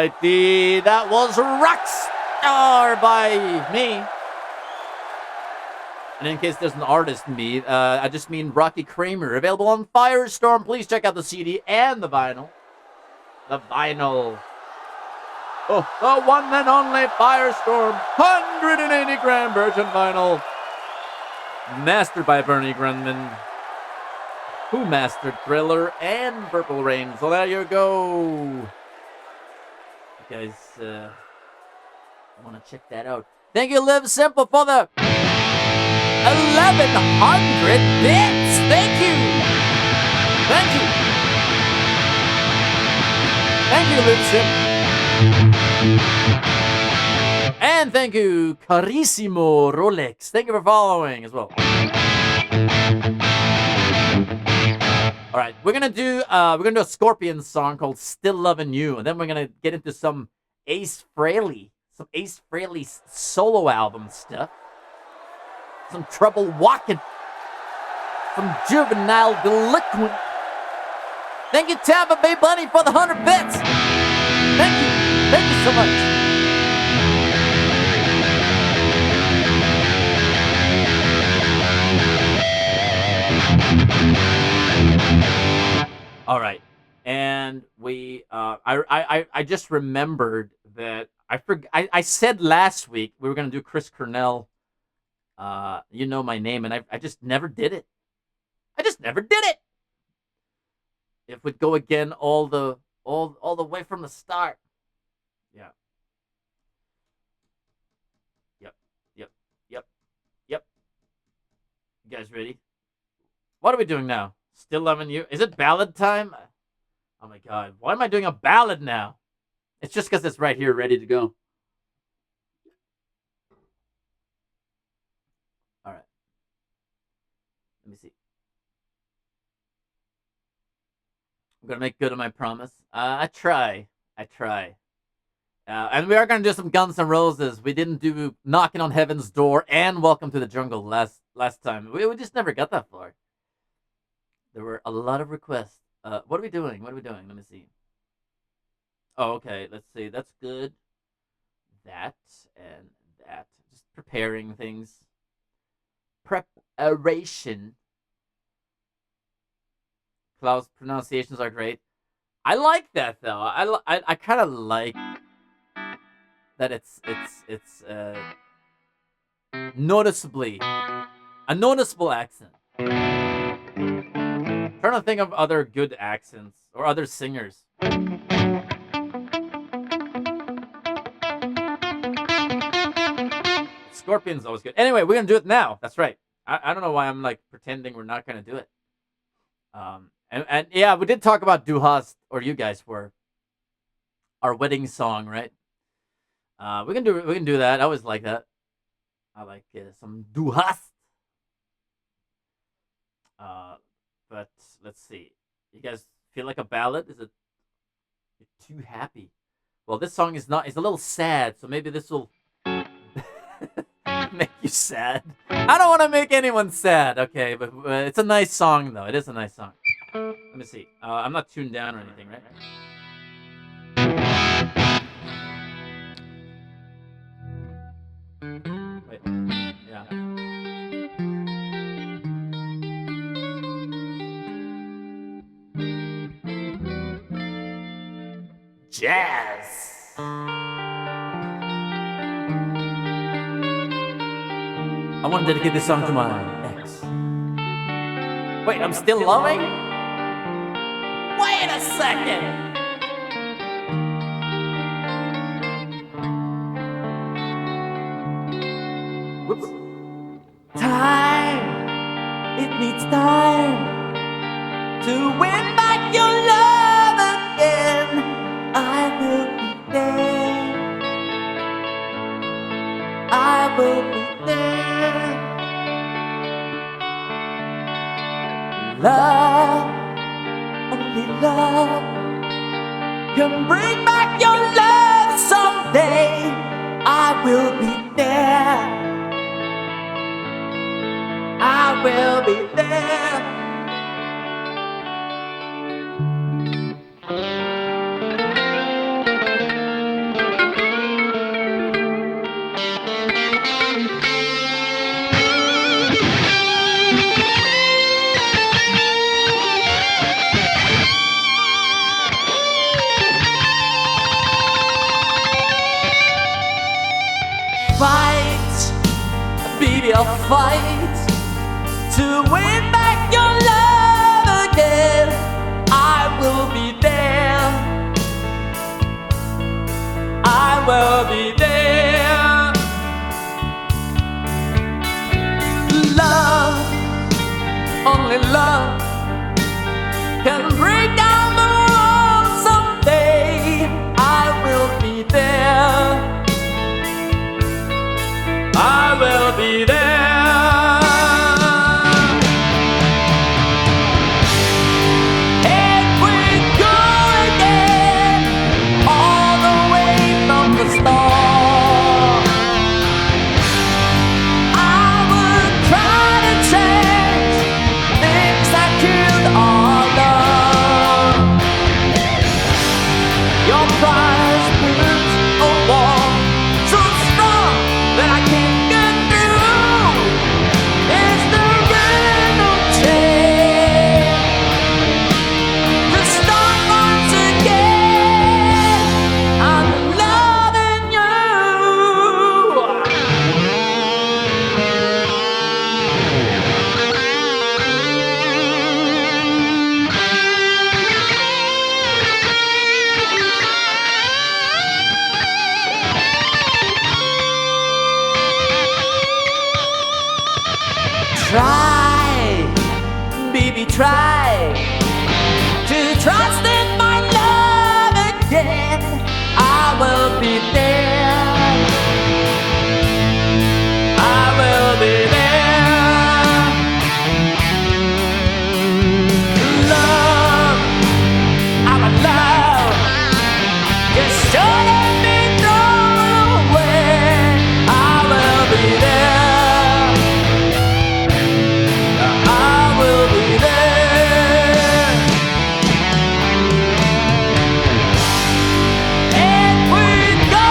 righty. That was Rockstar by me. And in case there's an artist me, I just mean Rocky Kramer. Available on Firestorm. Please check out the CD and the vinyl. The vinyl. Oh, the one and only Firestorm 180 gram virgin vinyl. Mastered by Bernie Grundman, who mastered Thriller and Purple Rain. So there you go. You guys want to check that out. Thank you, Live Simple, for the 1,100 bits. Thank you. Thank you. Thank you, Live Simple. And thank you, Carissimo Rolex. Thank you for following as well. All right, we're gonna do a Scorpions song called "Still Loving You," and then we're gonna get into some Ace Frehley solo album stuff, some Trouble Walking, some Juvenile Delinquent. Thank you, Tampa Bay Bunny, for the 100 bits. Thank you so much. All right, and we I just remembered that I said last week we were gonna do Chris Cornell. You know my name, and I just never did it. It would go again all the way from the start. Yeah. Yep. You guys ready? What are we doing now? Still Loving You? Is it ballad time? Oh my god. Why am I doing a ballad now? It's just because it's right here ready to go. Alright. Let me see. I'm going to make good on my promise. I try. And we are going to do some Guns N' Roses. We didn't do Knocking on Heaven's Door and Welcome to the Jungle last time. We just never got that far. There were a lot of requests. What are we doing? Let me see. Oh, okay. Let's see. That's good. That and that. Just preparing things. Preparation. Klaus' pronunciations are great. I like that though. I kind of like that it's noticeably a noticeable accent. Trying to think of other good accents or other singers. Scorpion's always good. Anyway, we're gonna do it now. That's right. I don't know why I'm like pretending we're not gonna do it. And yeah, we did talk about Du Hast, or you guys were, our wedding song, right? We can do that. I always like that. I like some Du Hast. But let's see. You guys feel like a ballad? Is it you're too happy? Well, this song is not. It's a little sad, so maybe this will make you sad. I don't want to make anyone sad, okay? But it's a nice song, though. It is a nice song. Let me see. I'm not tuned down or anything, right? Wait. Yeah. Jazz. I want to dedicate this song to my ex. Wait, I'm still loving? Wait a second. Whoops. Time. It needs time to win back your love again. I will be there. I will be there. Love, only love can bring back your love someday. I will be there. I will be there. maybe I'll fight to win back your love again. I will be there. I will be there. Love, only love can break down the walls someday. I will be there. I will be there. And we go again, all the way from the start. I would try to change things that killed our love. Your prize built a wall so strong that I can't get through. Is there really no chance to start once again? I'm loving you. Try, baby, try to trust in my love again. I will be there. I will be there. Love, our love, you shouldn't be thrown away. I will be there. I will be there. And we go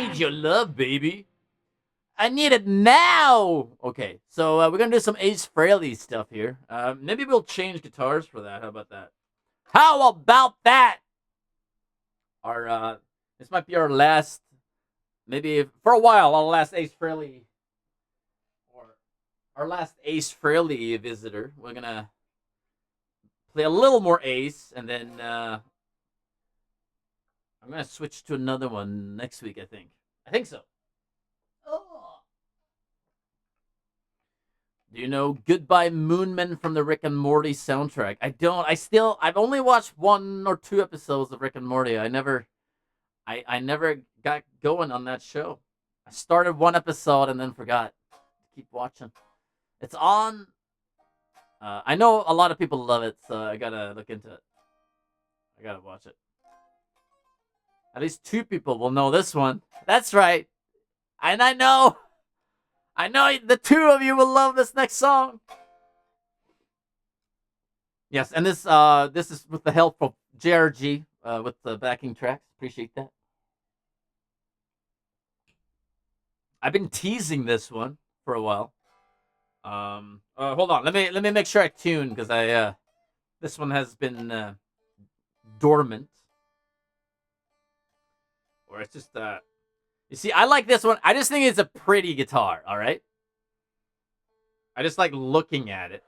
need your love, baby. I need it now. Okay, so we're gonna do some Ace Frehley stuff here. Maybe we'll change guitars for that. How about that? How about that? Our this might be our last, maybe for a while, our last Ace Frehley, or our last Ace Frehley visitor. We're gonna play a little more Ace, and then I'm gonna switch to another one next week. I think so. Oh. Do you know Goodbye Moonman from the Rick and Morty soundtrack? I don't. I've only watched 1 or 2 episodes of Rick and Morty. I never got going on that show. I started 1 episode and then forgot to keep watching. It's on. I know a lot of people love it, so I gotta look into it. I gotta watch it. At least 2 people will know this one. That's right. And I know the 2 of you will love this next song. Yes, and this is with the help of JRG with the backing tracks. Appreciate that. I've been teasing this one for a while. Hold on. Let me make sure I tune, because this one has been dormant. Or it's just you see, I like this one. I just think it's a pretty guitar, all right? I just like looking at it.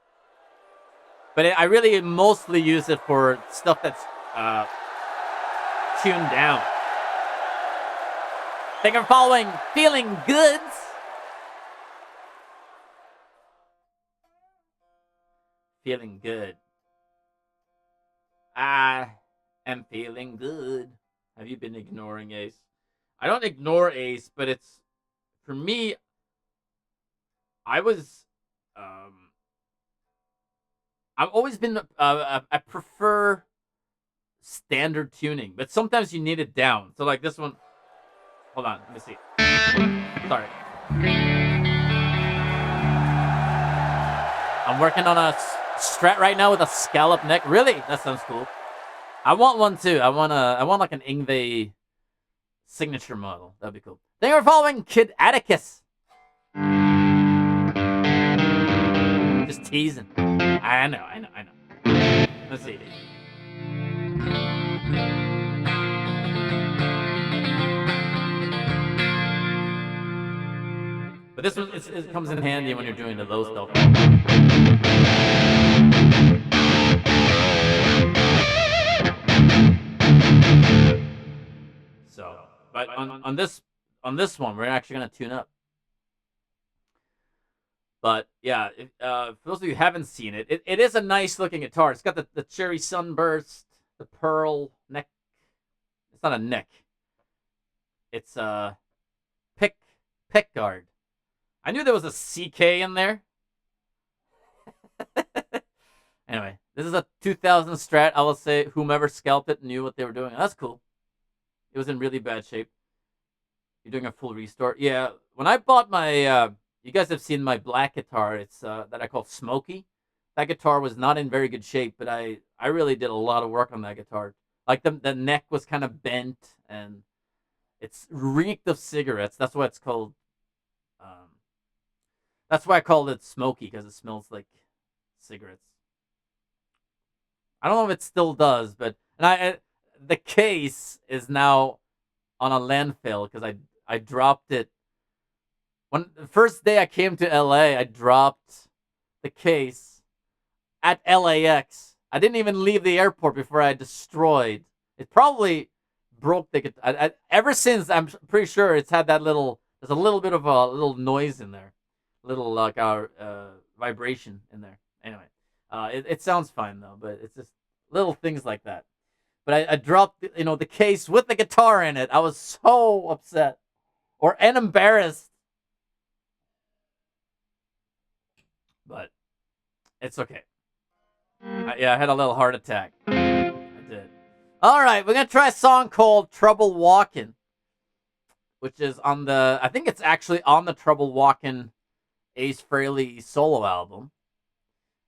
But I really mostly use it for stuff that's tuned down. Thank you for following Feeling Goods. Feeling good. I am feeling good. Have you been ignoring Ace? I don't ignore Ace, but it's, for me, I've always been, I prefer standard tuning, but sometimes you need it down. So like this one, hold on, let me see. Sorry. I'm working on a Strat right now with a scallop neck. Really? That sounds cool. I want one too. I want like an Yngwie signature model. That'd be cool. Thank you for following Kid Atticus. Just teasing. I know. Let's see. But this one, it comes in handy when you're doing the low stuff. So, but on this one, we're actually gonna tune up. But yeah, for those of you who haven't seen it, it is a nice looking guitar. It's got the cherry sunburst, the pearl neck. It's not a neck. It's a pick guard. I knew there was a CK in there. Anyway, this is a 2000 Strat. I will say whomever scalped it knew what they were doing. That's cool. It was in really bad shape. You're doing a full restore. Yeah, when I bought my, you guys have seen my black guitar. It's that I call Smokey. That guitar was not in very good shape, but I really did a lot of work on that guitar. Like the neck was kind of bent, and it's reeked of cigarettes. That's why it's called. That's why I called it Smokey, because it smells like cigarettes. I don't know if it still does, but the case is now on a landfill because I dropped it. When the first day I came to LA, I dropped the case at LAX. I didn't even leave the airport before I destroyed. It probably broke the guitar. Ever since, I'm pretty sure it's had that little. There's a little bit of a little noise in there, little like our vibration in there. Anyway, it sounds fine though, but it's just little things like that. But I dropped, the case with the guitar in it. I was so upset and embarrassed. But it's okay. I had a little heart attack. I did. All right, we're going to try a song called Trouble Walkin', which is I think it's actually on the Trouble Walkin' Ace Frehley solo album.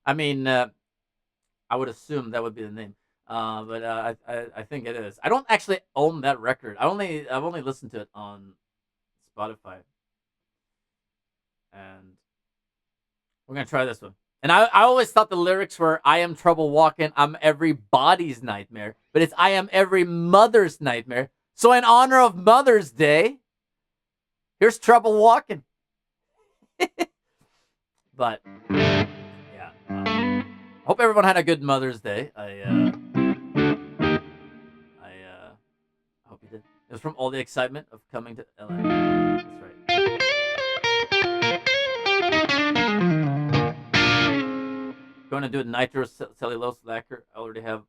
I mean, I would assume that would be the name. But I think it is. I don't actually own that record. I've only listened to it on Spotify. And we're going to try this one. And I always thought the lyrics were, I am trouble walking, I'm everybody's nightmare. But it's, I am every mother's nightmare. So in honor of Mother's Day, here's Trouble Walking. But, yeah. Hope everyone had a good Mother's Day. I hope you did. It was from all the excitement of coming to LA. That's right. Going to do a nitro cellulose lacquer. I already have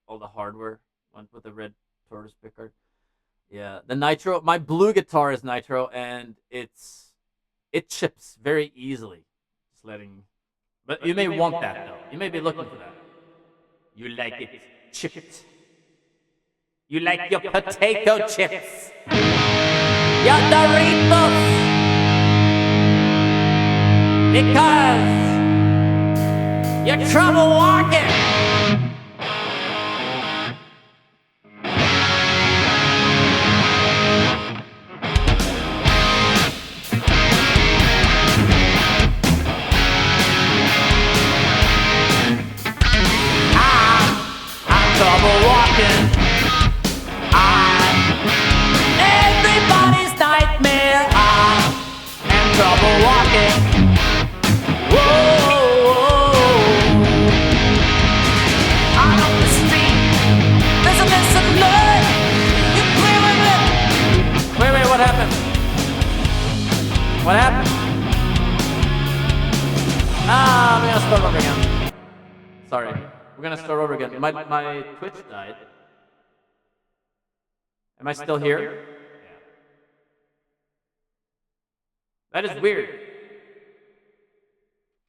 all the hardware. Went with the red tortoise pickguard. Yeah, the nitro. My blue guitar is nitro, and it chips very easily. Just letting. But you may want that though. You may be looking for that. You like it chipped. You like your potato chips. Your Doritos. Because you're trouble walking. I'm trouble walking. I'm everybody's nightmare. I am trouble walking. What happened? What happened? We're gonna start over again. Sorry. We're gonna start over again. My Twitch died. Am I still here? Yeah. That is weird.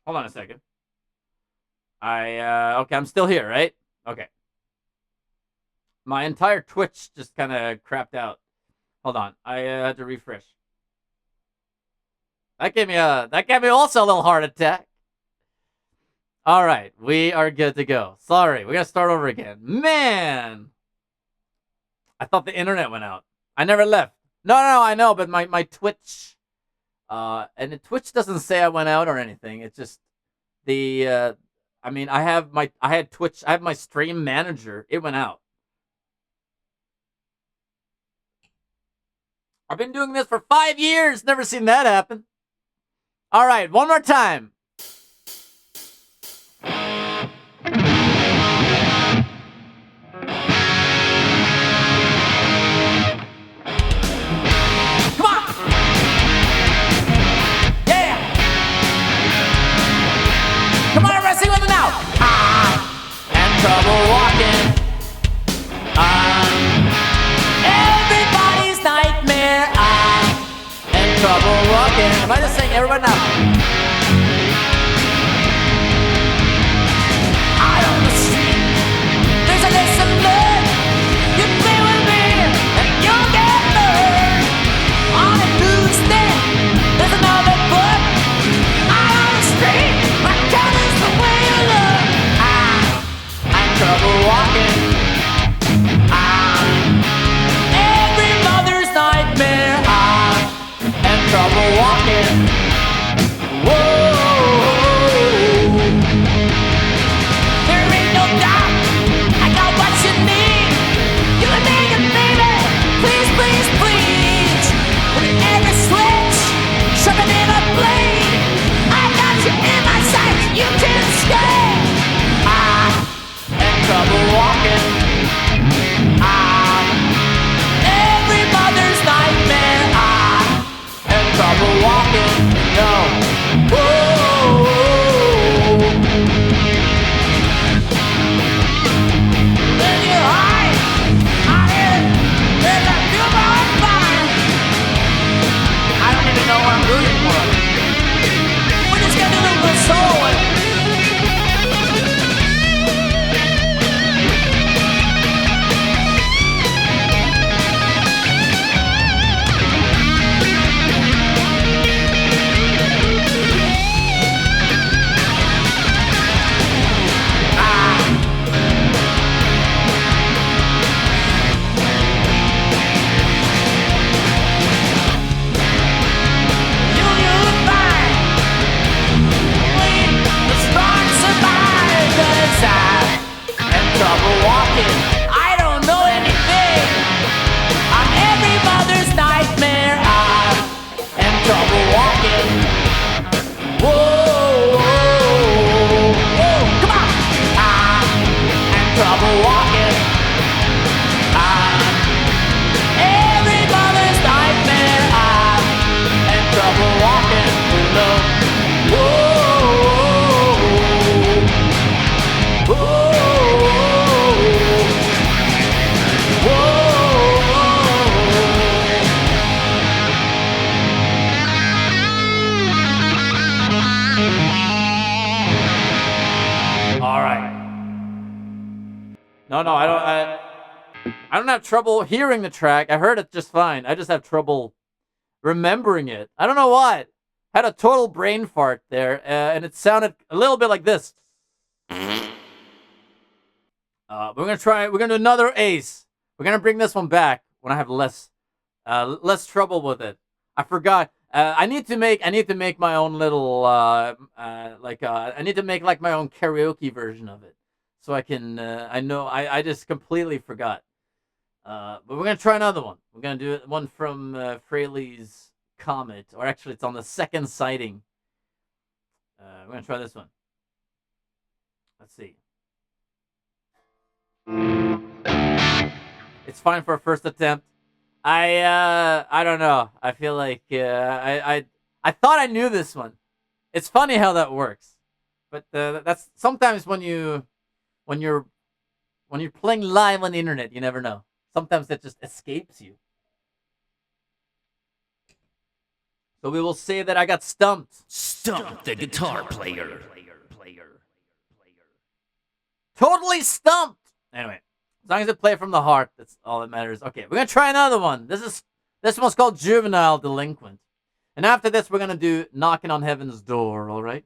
Hold on a second. Okay, I'm still here, right? Okay. My entire Twitch just kind of crapped out. Hold on, I had to refresh. That gave me also a little heart attack. All right, we are good to go. Sorry, we gotta start over again. Man, I thought the internet went out. I never left. No, I know, but my Twitch, and the Twitch doesn't say I went out or anything. It's just the, I have my stream manager. It went out. I've been doing this for 5 years. Never seen that happen. All right, one more time. Come on. Yeah. Come on, everybody, sing with me now. I am trouble walking. Everybody's nightmare. I am trouble walking. Am I just saying everybody now? Out on the street, there's a lesson learned. You play with me, and you'll get burned. On a Tuesday, there's another book. Out on the street, my town is the way you look. I'm trouble walking. Every mother's nightmare. And trouble walking. Whoa. There ain't no doubt. I got what you need. You and me, baby. Please, please, please. With every switch, shoving in a blade. I got you in my sights. You can escape. And trouble walking. Every mother's nightmare. Trouble walking. trouble walking. I'm everybody's nightmare. I'm in trouble walking alone. Whoa, All right. No, I don't have trouble hearing the track. I heard it just fine. I just have trouble remembering it. I don't know why. Had a total brain fart there, and it sounded a little bit like this. We're gonna do another Ace. We're gonna bring this one back when I have less trouble with it. I forgot. I need to make my own little I need to make like my own karaoke version of it, so I can. I just completely forgot. But we're gonna try another one. We're gonna do one from Frehley's Comet, or actually, it's on the second sighting. We're gonna try this one. Let's see. It's fine for a first attempt. I don't know. I feel like I thought I knew this one. It's funny how that works, but that's sometimes when you're playing live on the internet, you never know. Sometimes that just escapes you. So we will say that I got stumped. stump the guitar player. Totally stumped. Anyway, as long as I play from the heart, that's all that matters. Okay, we're gonna try another one. This one's called Juvenile Delinquent. And after this, we're gonna do Knocking on Heaven's Door, alright?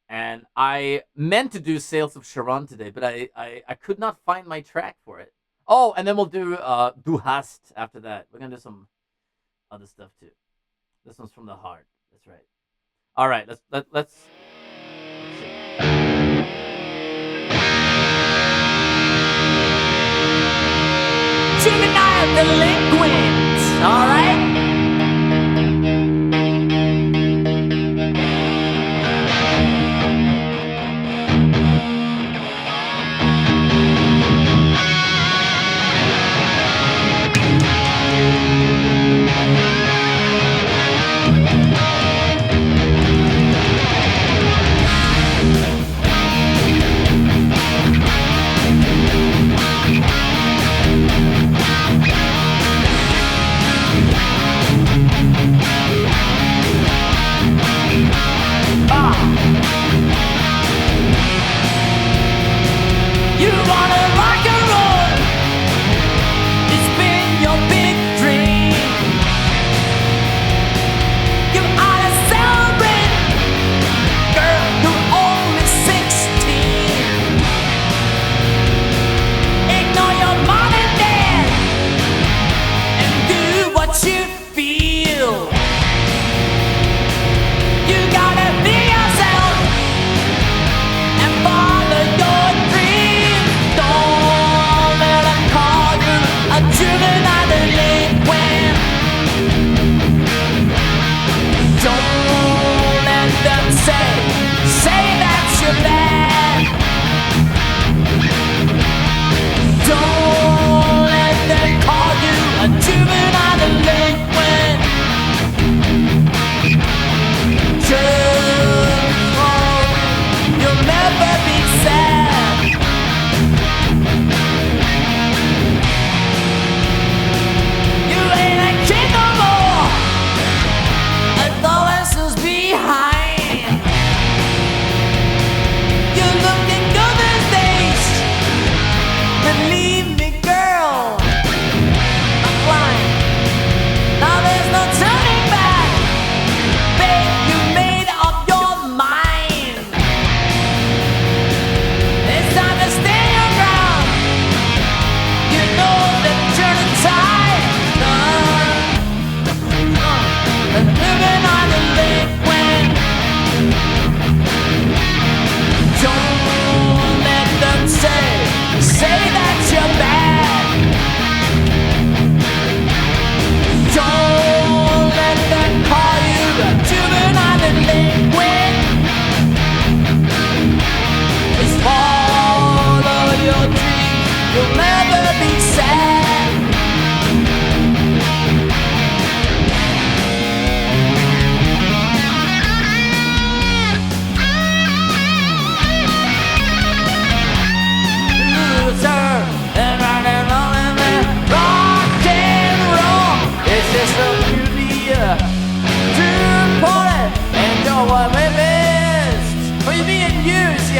And I meant to do Sales of Sharon today, but I could not find my track for it. Oh, and then we'll do Du Hast after that. We're gonna do some other stuff too. This one's from the heart. That's right. Alright, let's see. Juvenile delinquent, alright?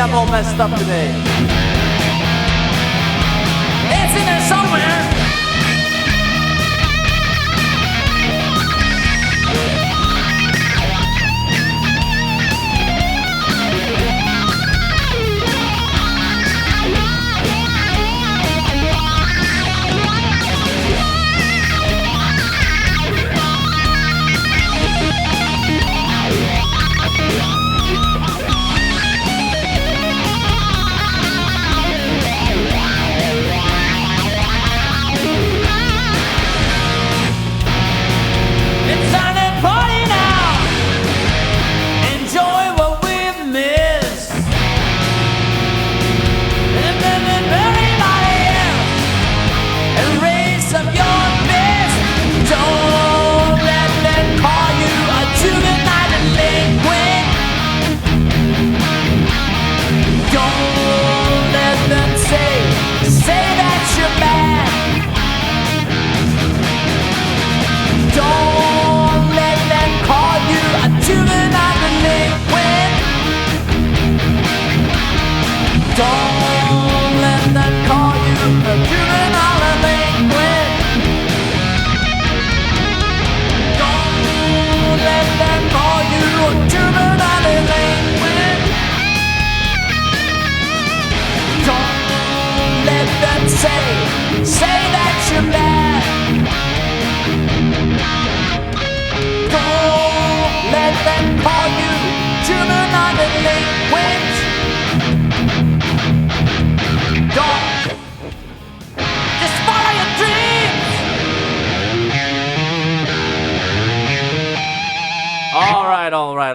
I'm all messed up today. It's in there somewhere.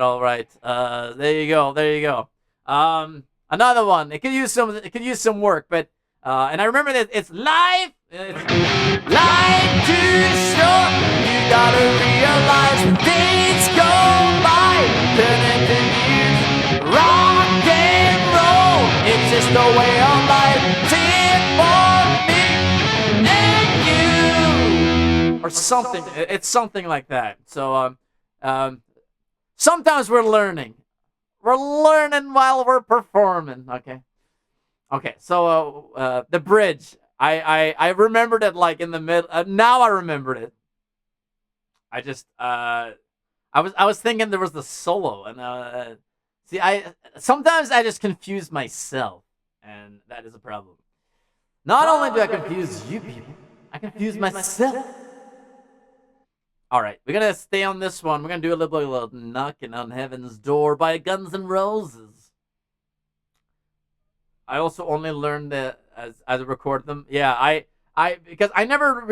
All right. There you go. Another one. It could use some work, but and I remember that it's live. It's life too short. You gotta realize the days go by, turn into years. Rock and roll. It's just the way of life. Sing it for me and you, or something. It's something like that. So sometimes we're learning. We're learning while we're performing. Okay. So the bridge. I remembered it like in the middle. Now I remembered it. I just I was thinking there was the solo, and sometimes I just confuse myself, and that is a problem. Not only do I confuse you people, I confuse myself. All right, we're gonna stay on this one. We're gonna do a little knocking on heaven's door by Guns N' Roses. I also only learned that as I record them. Yeah, because I never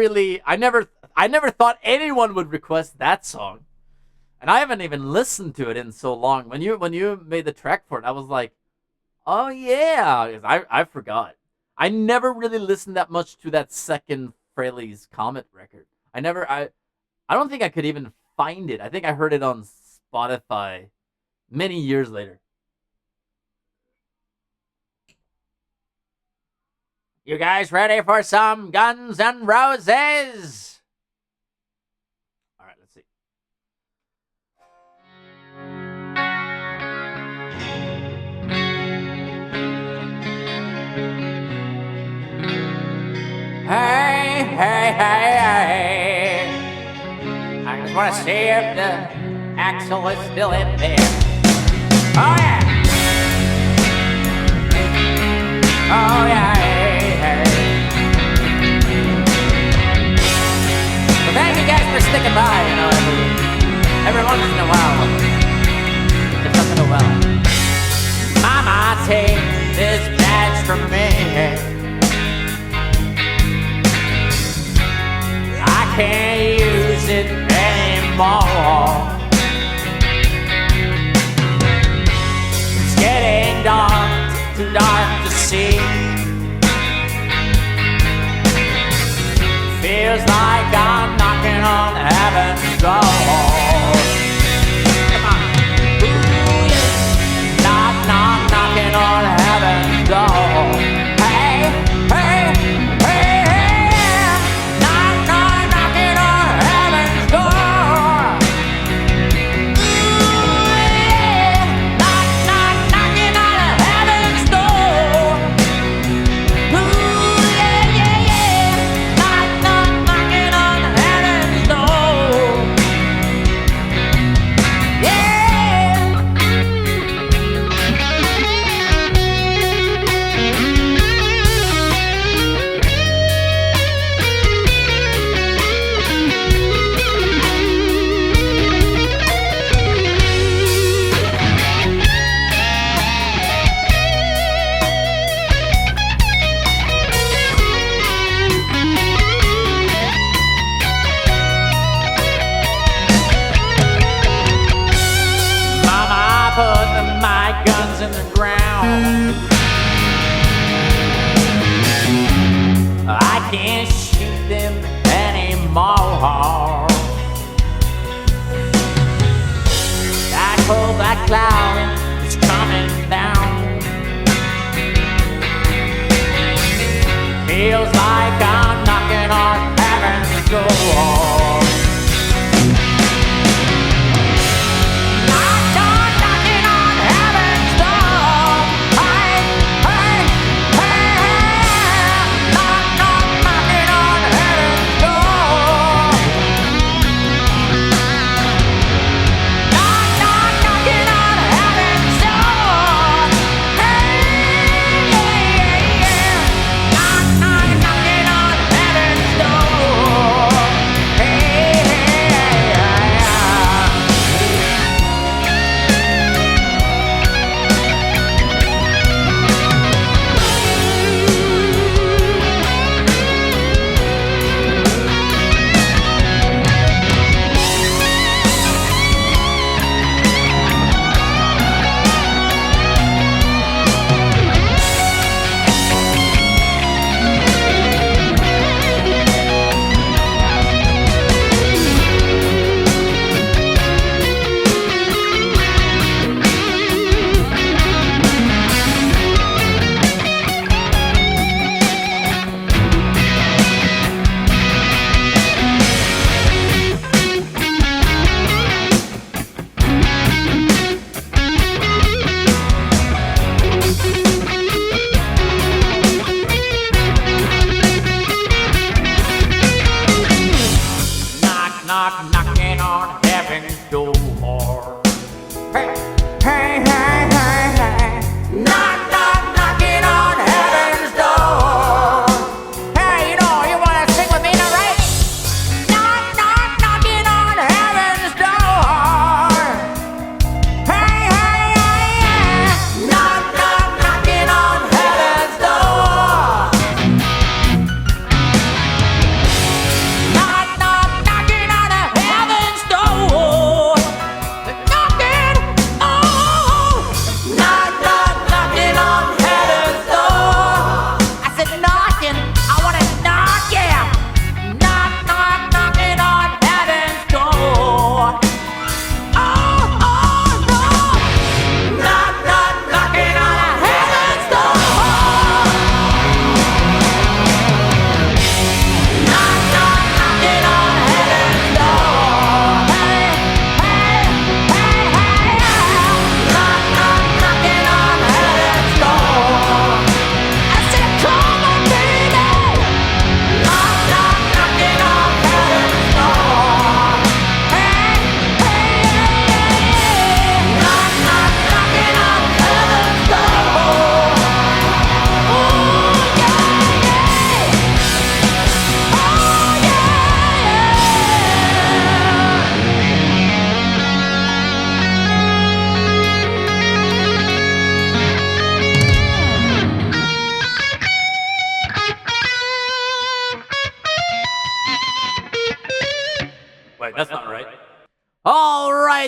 thought anyone would request that song, and I haven't even listened to it in so long. When you made the track for it, I was like, oh yeah, I forgot. I never really listened that much to that second Frehley's Comet record. I don't think I could even find it. I think I heard it on Spotify many years later. You guys ready for some Guns N' Roses? All right, let's see. Hey, hey, hey, hey. I just want to see if the axle is still in there. Oh, yeah. Oh, yeah. Hey, hey. Well, thank you guys for sticking by, every once in a while. It's up in a well. Mama, take this badge from me. I can't use it anymore. It's getting dark, too dark to see. Feels like I'm knocking on heaven's door. Come on. Ooh, yeah. Knocking on heaven's door. Hey, hey, hey, hey. Knocking on heaven's door. Ooh, yeah. Knocking on heaven's heart. That cold black cloud is coming down. Feels like I'm knocking on heaven's door.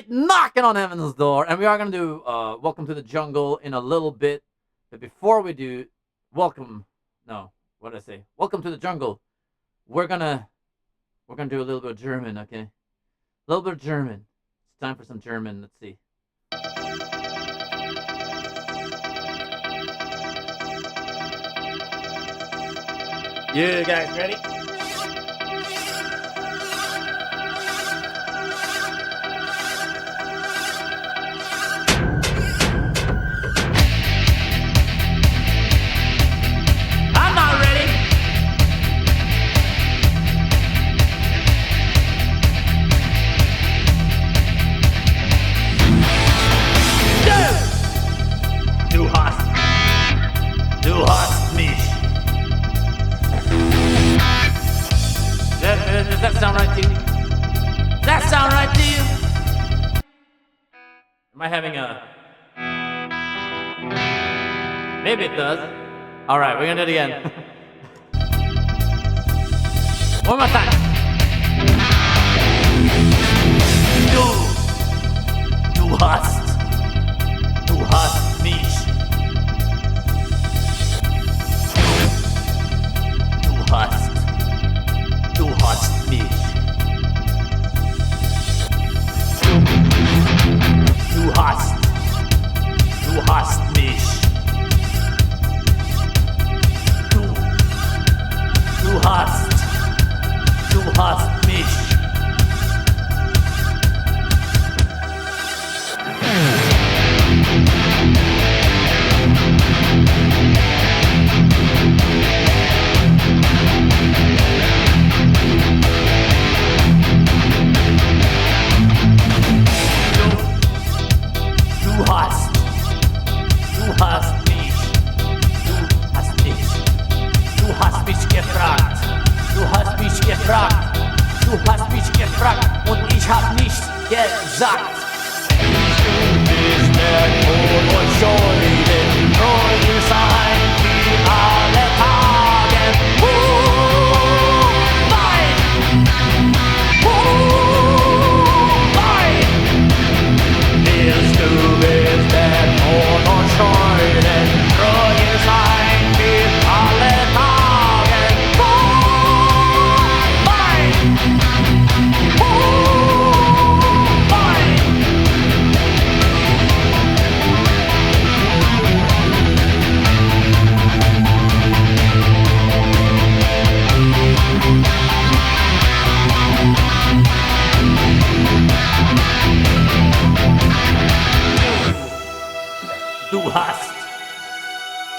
Knocking on heaven's door, and we are gonna do Welcome to the Jungle in a little bit. But before we do Welcome to the Jungle, we're gonna do a little bit of German, okay? A little bit of German. It's time for some German. Let's see. You guys ready? Does that sound right to you? Does that sound right to you? Am I having a... Maybe it does. Alright, we're gonna do it again. One more time. Du hast mich. Du hast mich. gefragt. Du hast mich gefragt und ich hab nichts gesagt. Ich mehr Ton und Schulde, treu sein wie alle Tage. Nein! Nein! Willst du bist der Ton und Schulde, treu sein wie alle Tage. Nein! Nein!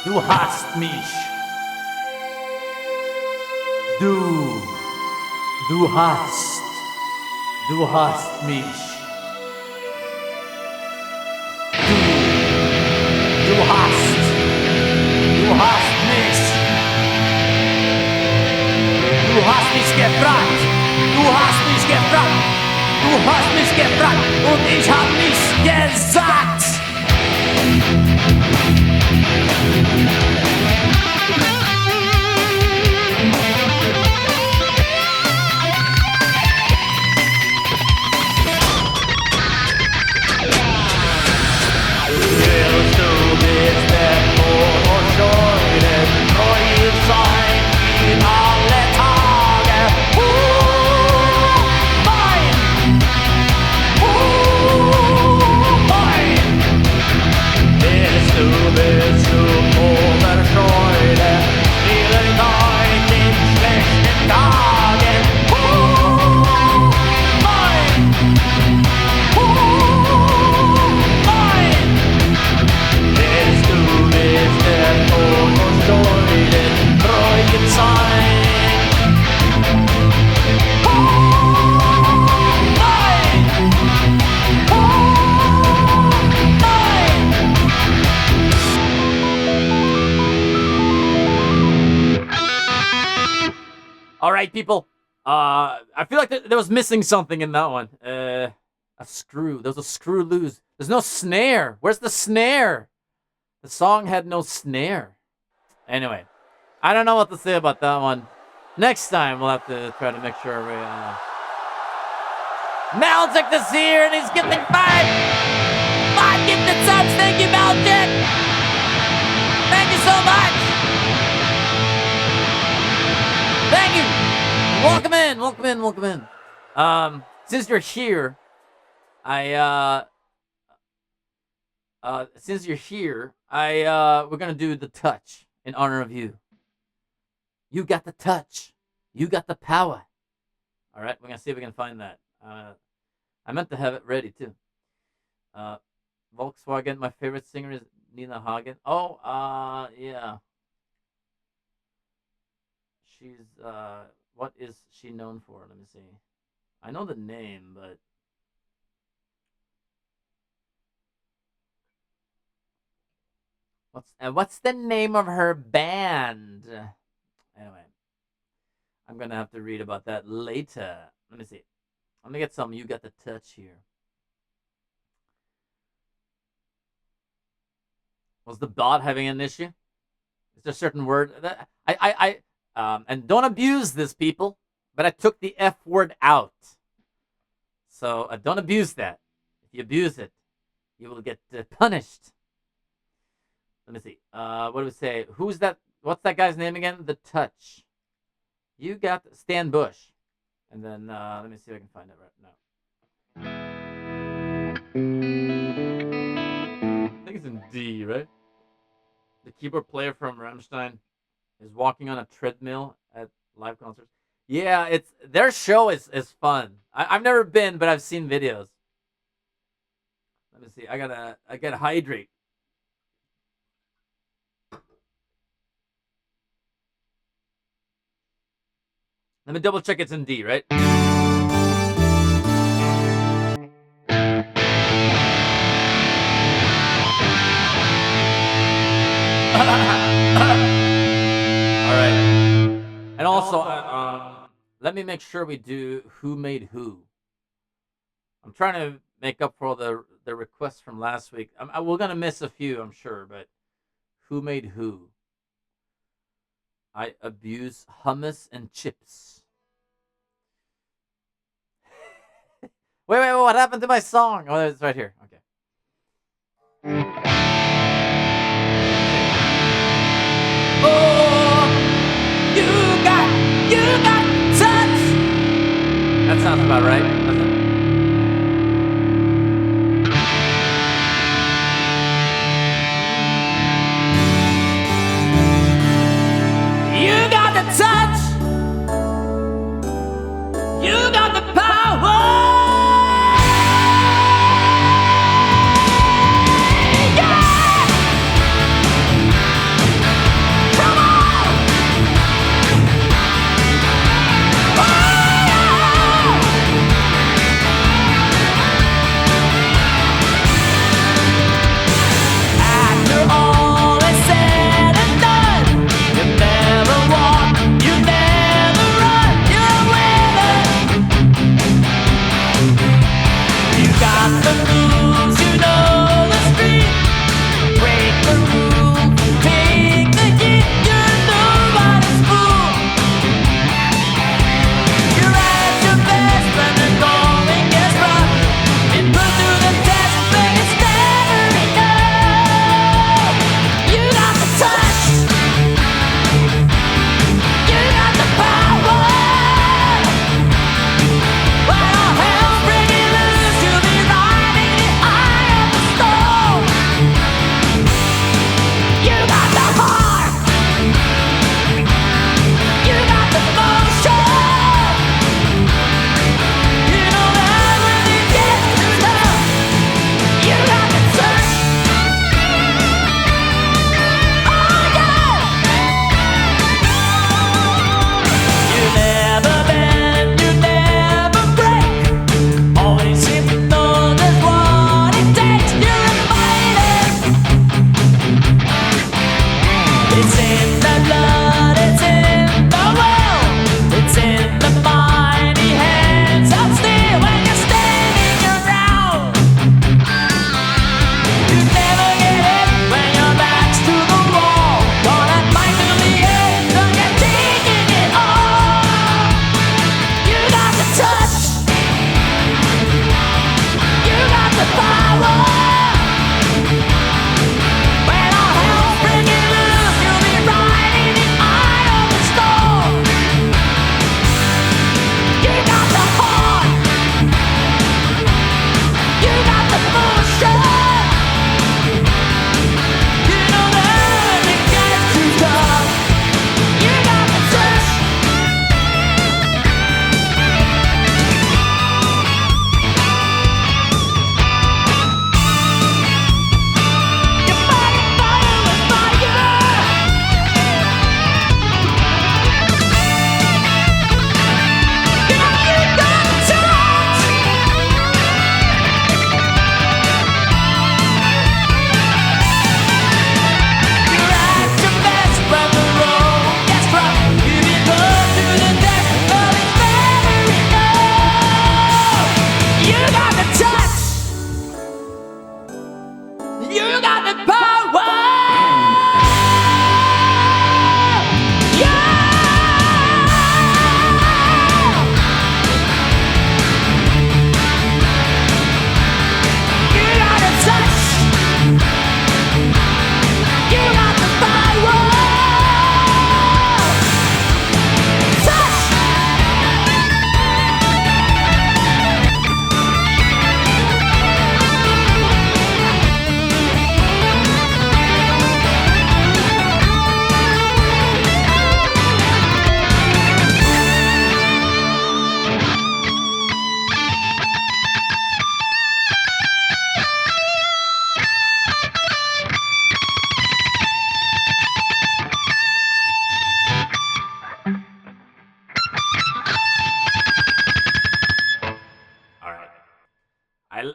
Du hast mich. Du hast mich. Du hast mich. Du hast mich gefragt. Du hast mich gefragt. Du hast mich gefragt und ich hab nichts gesagt. Willst du bist der Ton und Schulde, treu sein in alle Tage. Nein! Nein! Willst du bist du Oberscheude, spielen euch in schlechten Tagen. Nein! Nein! Willst du bist der Ton und Schulde, treu sein. Nein! Nein! All right, people. I feel like there was missing something in that one. A screw. There was a screw loose. There's no snare. Where's the snare? The song had no snare. Anyway, I don't know what to say about that one. Next time we'll have to try to make sure we. Maltic is here and he's getting 5 gifted subs. Thank you, Maltic. Thank you so much. Thank you. Welcome in. Welcome in. Welcome in. Since you're here, we're gonna do the touch in honor of you. You got the touch. You got the power. All right, we're gonna see if we can find that. I meant to have it ready too. Volkswagen. My favorite singer is Nina Hagen. Oh, yeah. She's what is she known for? Let me see. I know the name, but what's the name of her band? Anyway, I'm gonna have to read about that later. Let me see. Let me get some. You got the touch here. Was the bot having an issue? Is there a certain word that and don't abuse this, people, but I took the F word out. So don't abuse that. If you abuse it, you will get punished. Let me see. What do we say? Who's that? What's that guy's name again? The Touch. You got Stan Bush. And then let me see if I can find it right now. I think it's in D, right? The keyboard player from Rammstein is walking on a treadmill at live concerts. Yeah, it's their show is fun. I've never been, but I've seen videos. Let me see. I gotta hydrate. Let me double check it's in D, right? Alright. And also, let me make sure we do Who Made Who. I'm trying to make up for all the requests from last week. We're going to miss a few, I'm sure, but Who Made Who? I abuse hummus and chips. Wait, what happened to my song? Oh, it's right here. Okay. Oh, you got touch. That sounds about right, doesn't it? You got the touch. You got the power.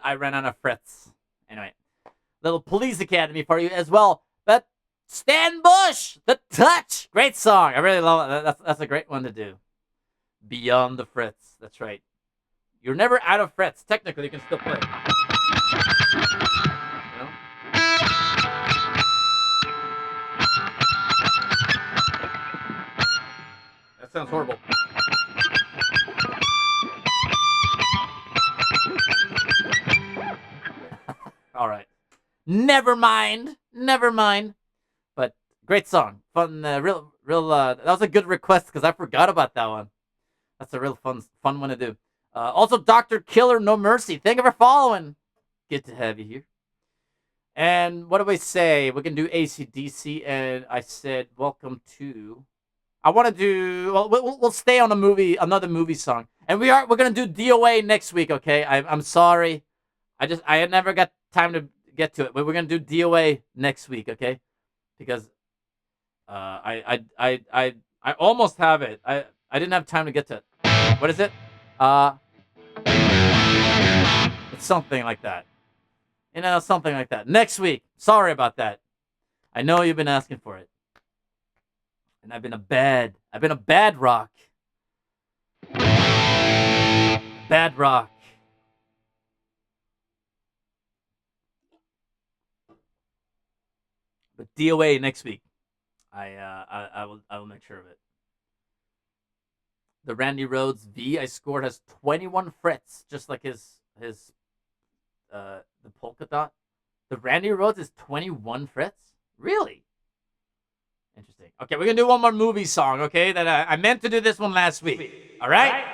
I ran out of frets. Anyway, little Police Academy for you as well. But Stan Bush, The Touch, great song. I really love it. That's a great one to do. Beyond the Frets. That's right. You're never out of frets. Technically, you can still play. You know? That sounds horrible. All right. Never mind. But great song. Fun, real. That was a good request because I forgot about that one. That's a real fun one to do. Also, Dr. Killer No Mercy. Thank you for following. Good to have you here. And what do we say? We can do AC/DC, and I said welcome to. I want to do. Well, we'll stay on another movie song, and we're gonna do DOA next week. Okay, I'm sorry, I had never got time to get to it, but we're gonna do DOA next week. Okay, because I almost have it. I didn't have time to get to it. What is it? It's something like that. You know, something like that. Next week. Sorry about that. I know you've been asking for it. And I've been a bad rock. Bad rock. But DOA next week. I will make sure of it. The Randy Rhoads V I scored has 21 frets, just like his the polka dot. The Randy Rhoads is 21 frets? Really? Interesting. Okay, we're gonna do one more movie song, okay? That I meant to do this one last week. Alright?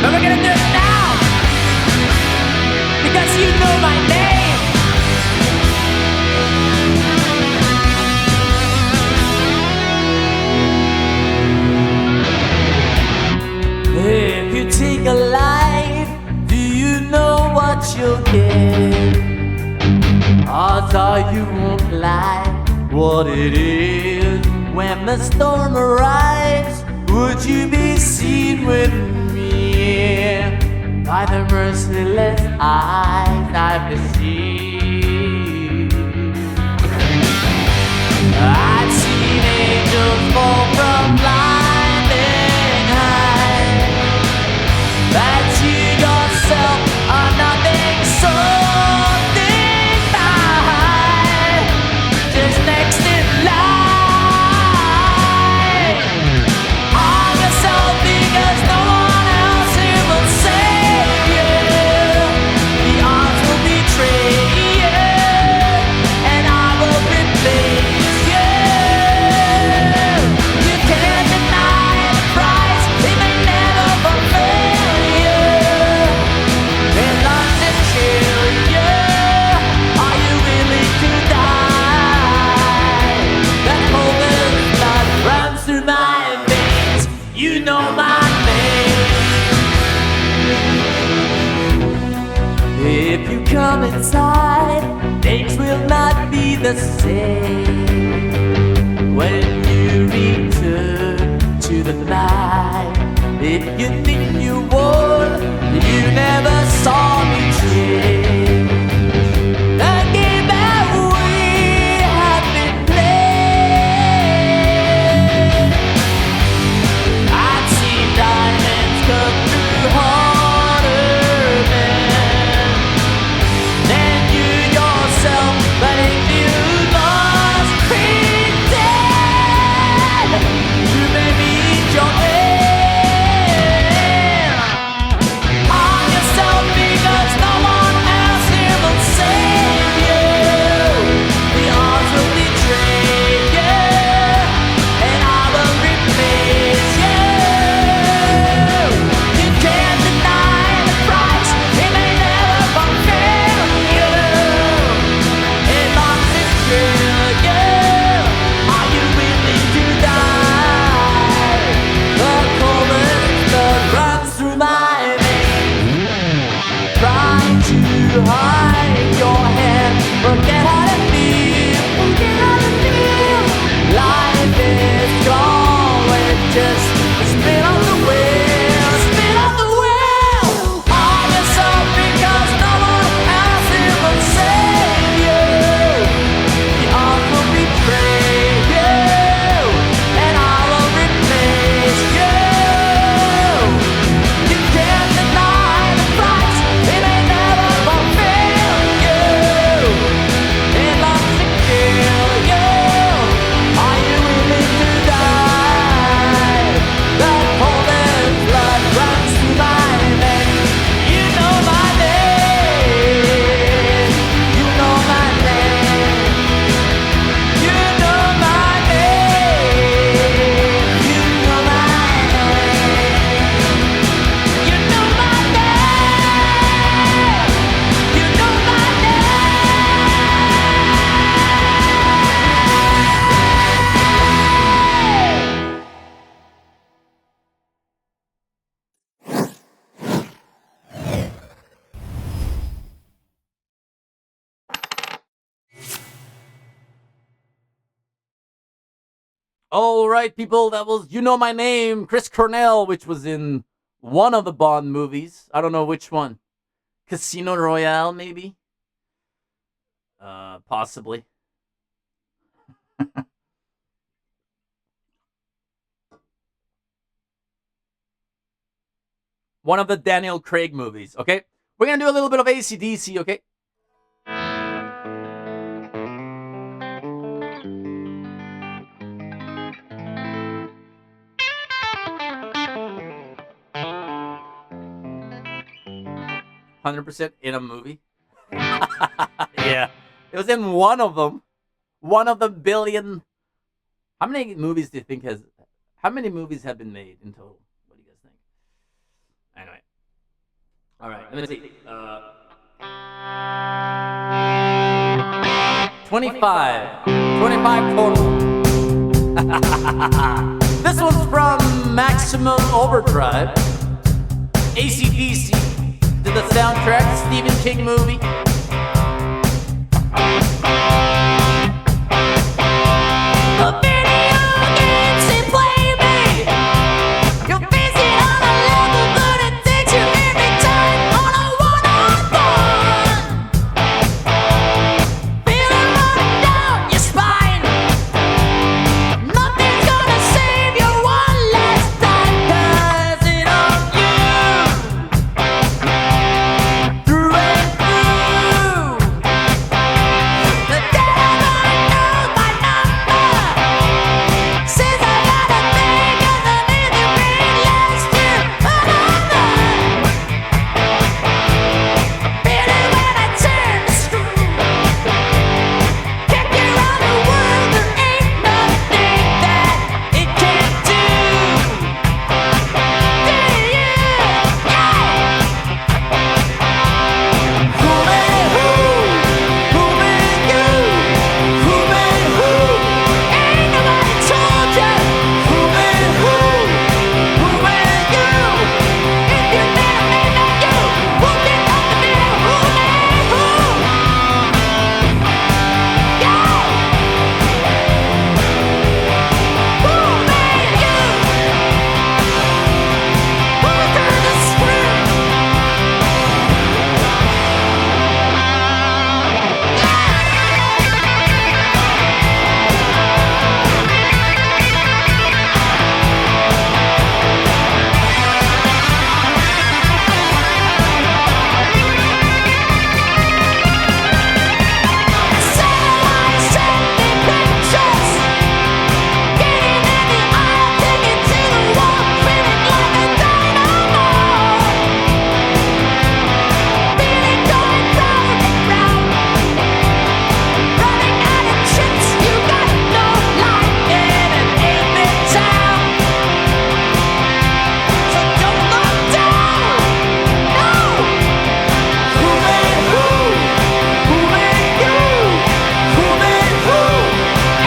But we're gonna do it now! Because you know my name! If you take a life, do you know what you'll get? Odds are you won't like what it is. When the storm arrives, would you be seen with me? By the merciless eyes I've deceived. I've seen angels fall from blinding heights. That you yourself are nothing so dignified, just next in line. Arm yourself because no one else here will save you. The odds will betray you, and I will replace you. You can't deny the price, it may never fulfill you. Their lungs and chill you. Are you willing to die? That cold blood runs through my veins. You know my name. If you come inside, things will not be the same. When you return to the light, if you think you would, you never saw me change. The game that we have been playing. I've seen diamonds come through harder than you yourself, but if you lost me. All right, people, that was You Know My Name, Chris Cornell, which was in one of the Bond movies. I don't know which one. Casino Royale, maybe? Possibly. One of the Daniel Craig movies, okay? We're going to do a little bit of AC/DC, okay? "100% in a movie." Yeah. It was in one of them. One of the billion. How many movies do you think how many movies have been made in total? What do you guys think? Anyway. All right, let me see. 25. 25 total. This one's from Maximum Overdrive. AC/DC did the soundtrack, Stephen King movie. The video games they play me. You're busy on a level, but it takes you every time on a one-on-one. Feel it running down your spine. Nothing's gonna save you one last time, 'cause it on you. Through and through. The devil knows my number. Says I gotta make 'cause I'm in the green last year. Another. Feel it when I turn the screw. Kick you around the world, there ain't nothing that it can't do. Do you? Yeah. Who made who? Who made you? Who made who? Ain't nobody told ya. Who made who? Who made you? If you never made that you, who did not the middle? Who made who? Yeah. Who made you? Who turned the screw? Satellites sending pictures. Getting in the eye, taking to the wall, feeling like a dynamo. Feeling going round and round. Running out of chips, you got no life in an 8-bit town. So don't look down. No. Who made who? Who made you? Who made who?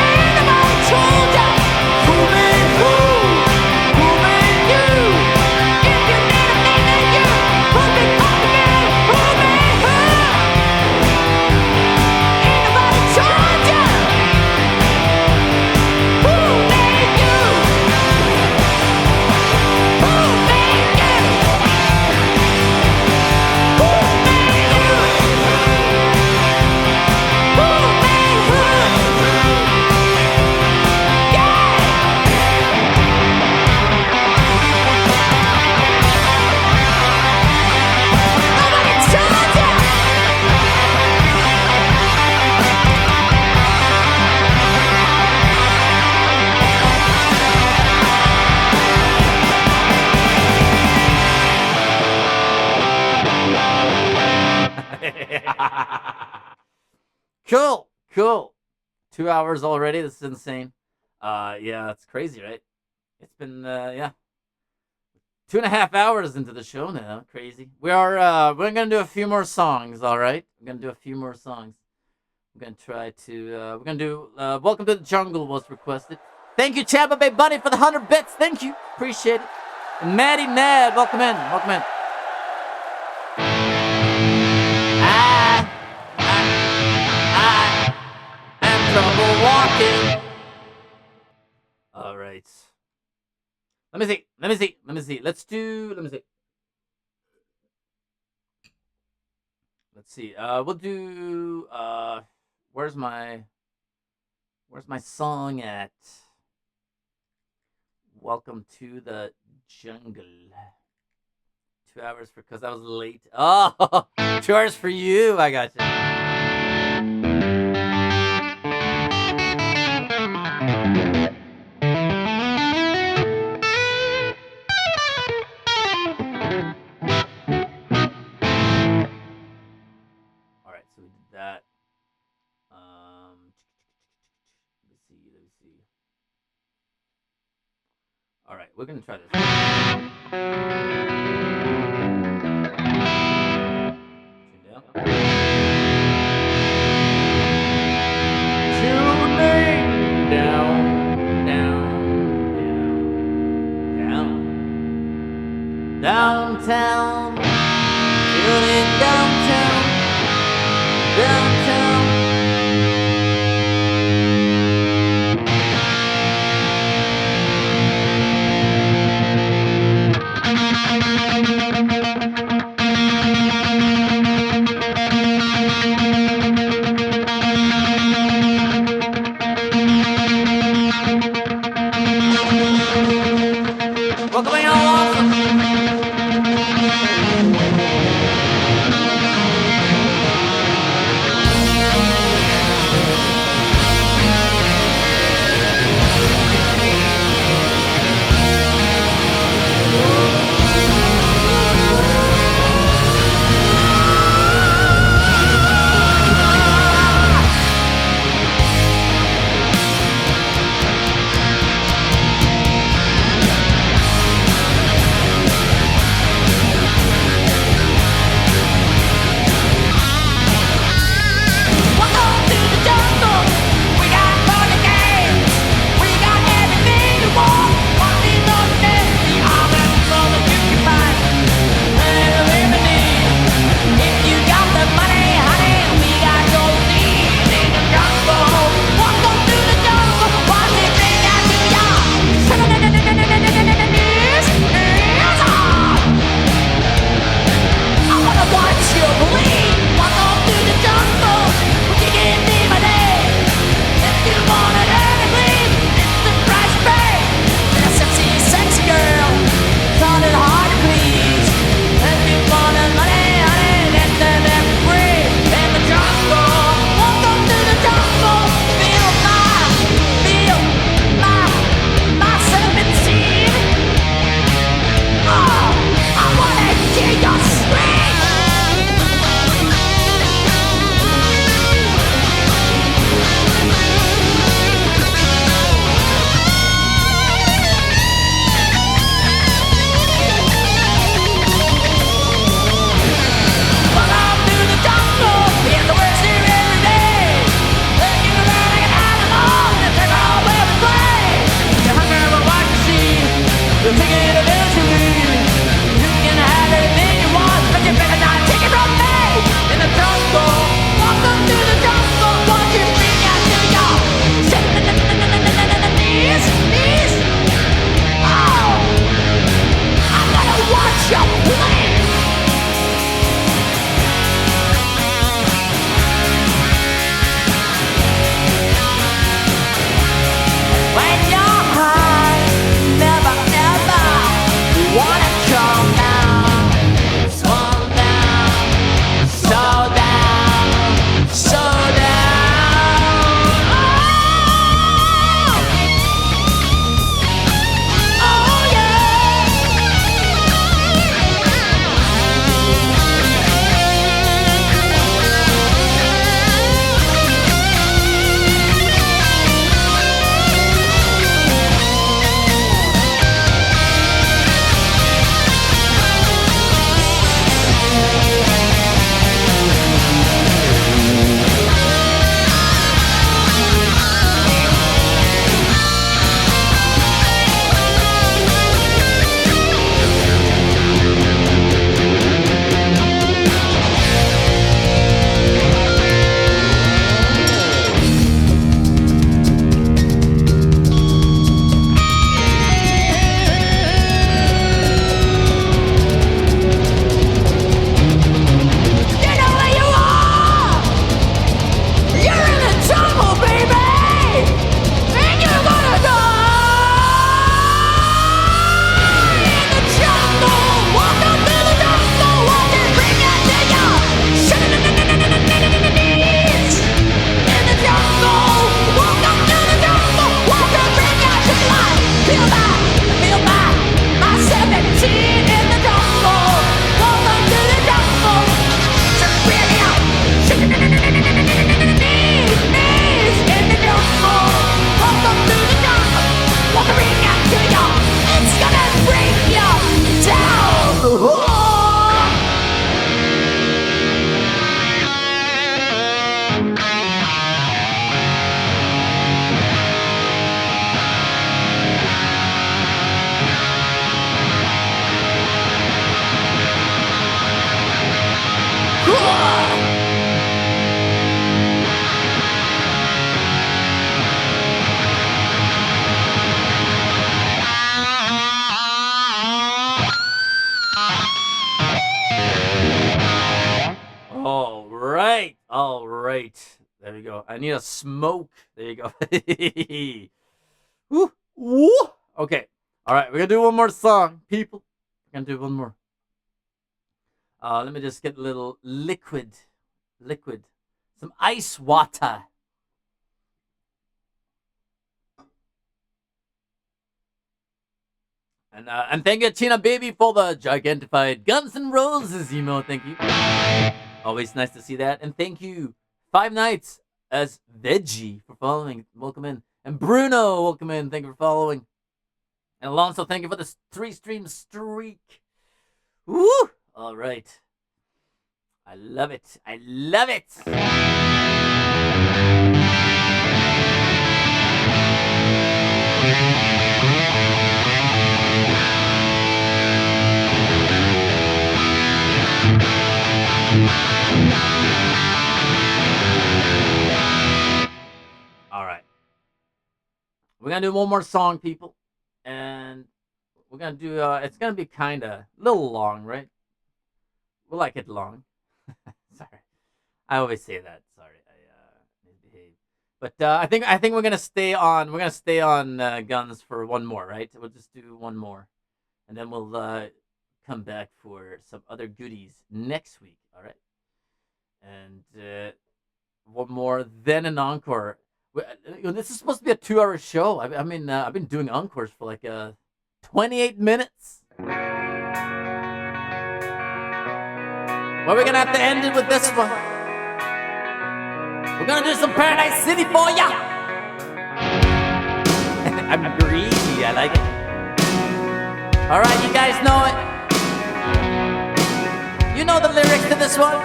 Ain't nobody told ya. Who made who? Who made you? If you need a minute, you put me up again. Who made who? Ain't nobody told ya. Who made you? Who made you? Who made you? Who made who? Yeah! Nobody told ya! Cool, cool. 2 hours already. This is insane. Yeah, it's crazy, right? It's been 2.5 hours into the show now. Crazy. We're gonna do a few more songs. All right, we're gonna do a few more songs. I'm gonna try to. We're gonna do. Welcome to the Jungle was requested. Thank you, Tampa Bay Bunny, for the 100 bits. Thank you, appreciate it. And Maddie Nad, welcome in, welcome in. I am trouble walking. right. Let me see. Let me see. Let me see. Let's do. Let me see. Let's see. We'll do. Where's my song at? Welcome to the jungle. 2 hours because I was late. Oh, 2 hours for you. I got you. All right, so we did that. Let me see. All right, we're gonna try this. Downtown, feeling downtown, downtown. go. I need a smoke. There you go. Woo, woo. Okay. All right. We're going to do one more song, people. We're going to do one more. Let me just get a little liquid. Some ice water. And thank you, Tina Baby, for the gigantified Guns N' Roses emote. Thank you. Always nice to see that. And thank you, 5 Nights as Veggie, for following. Welcome in. And Bruno, welcome in. Thank you for following. And Alonso, thank you for the 3-stream streak. Woo! All right. I love it. I love it. All right. We're going to do one more song, people. And we're going to do, it's going to be kind of a little long, right? We'll like it long. Sorry. I always say that. Sorry. I misbehave. But I think we're going to stay on Guns for one more, right? We'll just do one more. And then we'll come back for some other goodies next week, all right? And one more, then an encore. This is supposed to be a 2-hour show. I mean, I've been doing encores for like 28 minutes. Well, we're gonna have to end it with this one. We're gonna do some Paradise City for ya. I'm greedy. I like it. All right, you guys know it. You know the lyrics to this one.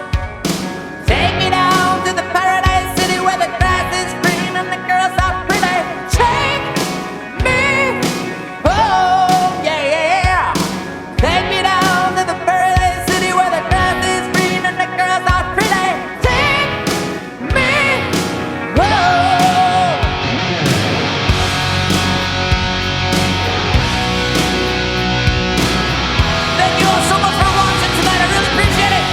Take me down to the Paradise City where the grass is green and the girls are pretty. Take me home, yeah. Take me down to the Paradise City where the grass is green and the girls are pretty. Take me home. Thank you all so much for watching tonight. I really appreciate it.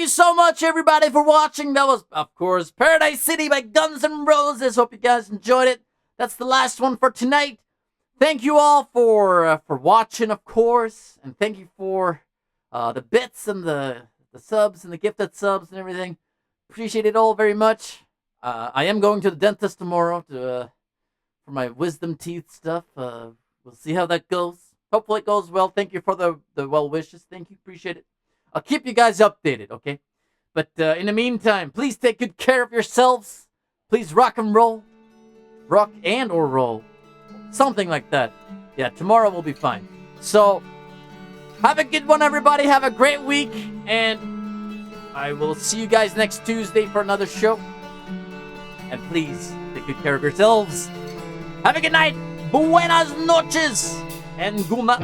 you so much, everybody, for watching. That was, of course, Paradise City by Guns N' Roses. Hope you guys enjoyed it. That's the last one for tonight. Thank you all for watching, of course, and thank you for the bits and the subs and the gifted subs and everything. Appreciate it all very much. I am going to the dentist tomorrow for my wisdom teeth stuff. We'll see how that goes. Hopefully it goes well. Thank you for the well wishes. Thank you. Appreciate it. I'll keep you guys updated, okay? But in the meantime, please take good care of yourselves. Please rock and roll. Rock and or roll. Something like that. Yeah, tomorrow will be fine. So, have a good one, everybody. Have a great week. And I will see you guys next Tuesday for another show. And please, take good care of yourselves. Have a good night. Buenas noches. And guma.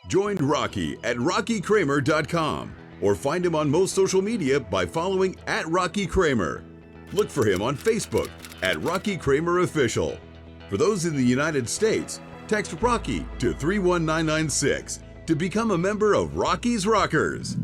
Join Rocky at rockykramer.com or find him on most social media by following @RockyKramer. Look for him on Facebook @RockyKramerOfficial. For those in the United States, text Rocky to 31996 to become a member of Rocky's Rockers.